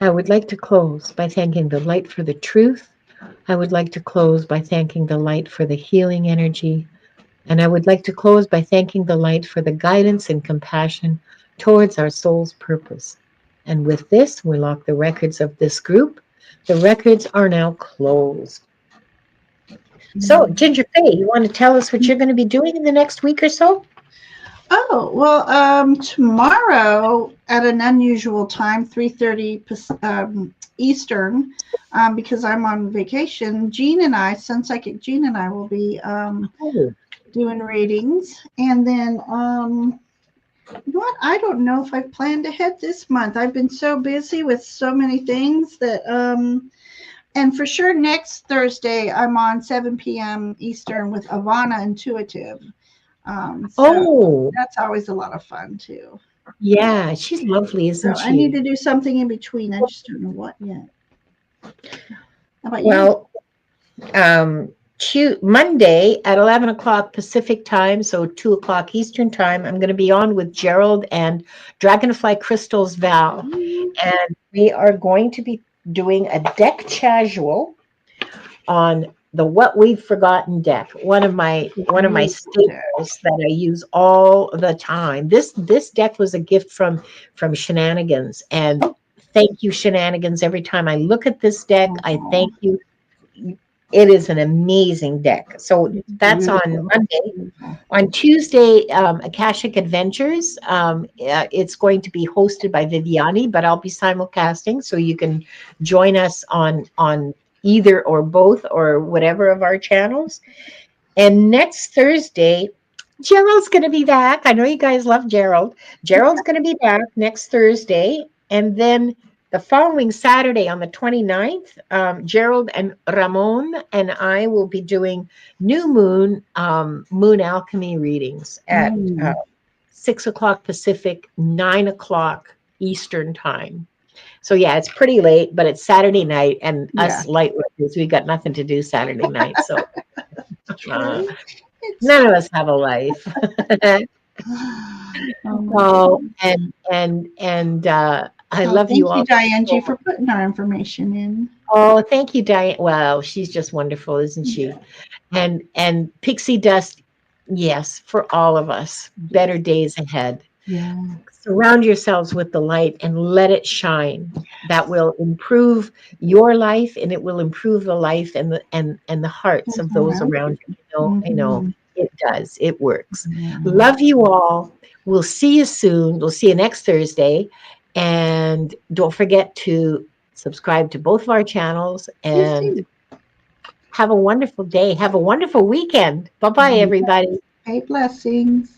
I would like to close by thanking the light for the truth. I would like to close by thanking the light for the healing energy. And I would like to close by thanking the light for the guidance and compassion towards our soul's purpose. And with this, we lock the records of this group. The records are now closed. So, Ginger Faye, you want to tell us what you're going to be doing in the next week or so? Oh, well, tomorrow at an unusual time, 3:30 Eastern, because I'm on vacation, Jean and I, Sun Psychic Jean and I will be doing readings. And then, what? I don't know if I planned ahead this month. I've been so busy with so many things that, and for sure next Thursday, I'm on 7 p.m. Eastern with Ivana Intuitive. So that's always a lot of fun too. Yeah, she's lovely, isn't So I need she? to do something in between. I just don't know what yet. How about you? Well, Monday at 11 o'clock Pacific time, so 2 o'clock Eastern time, I'm going to be on with Gerald and Dragonfly Crystal's Val. And we are going to be doing a deck casual on the What We've Forgotten deck. One of my staples that I use all the time. This deck was a gift from Shenanigans, and thank you, Shenanigans. Every time I look at this deck, I thank you. It is an amazing deck. So that's on Monday. On Tuesday, Akashic Adventures. It's going to be hosted by Viviani, but I'll be simulcasting, so you can join us on either or both or whatever of our channels. And next Thursday, Gerald's going to be back. I know you guys love Gerald. Gerald's going to be back next Thursday. And then the following Saturday on the 29th, Gerald and Ramon and I will be doing new moon, moon alchemy readings at 6 o'clock Pacific, 9 o'clock Eastern time. So yeah, it's pretty late, but it's Saturday night, and us light workers, we got nothing to do Saturday night. So none of us have a life. I love you all. Thank you, Diane, for putting our information in. Oh, thank you, Diane. Well, she's just wonderful, isn't she? And Pixie Dust, yes, for all of us, better days ahead. Yeah. Surround yourselves with the light and let it shine. That will improve your life, and it will improve the life and the hearts of those around you. I know it does. It works. Love you all. We'll see you soon. We'll see you next Thursday. And don't forget to subscribe to both of our channels, and have a wonderful day. Have a wonderful weekend. Bye-bye, everybody. Hey, blessings.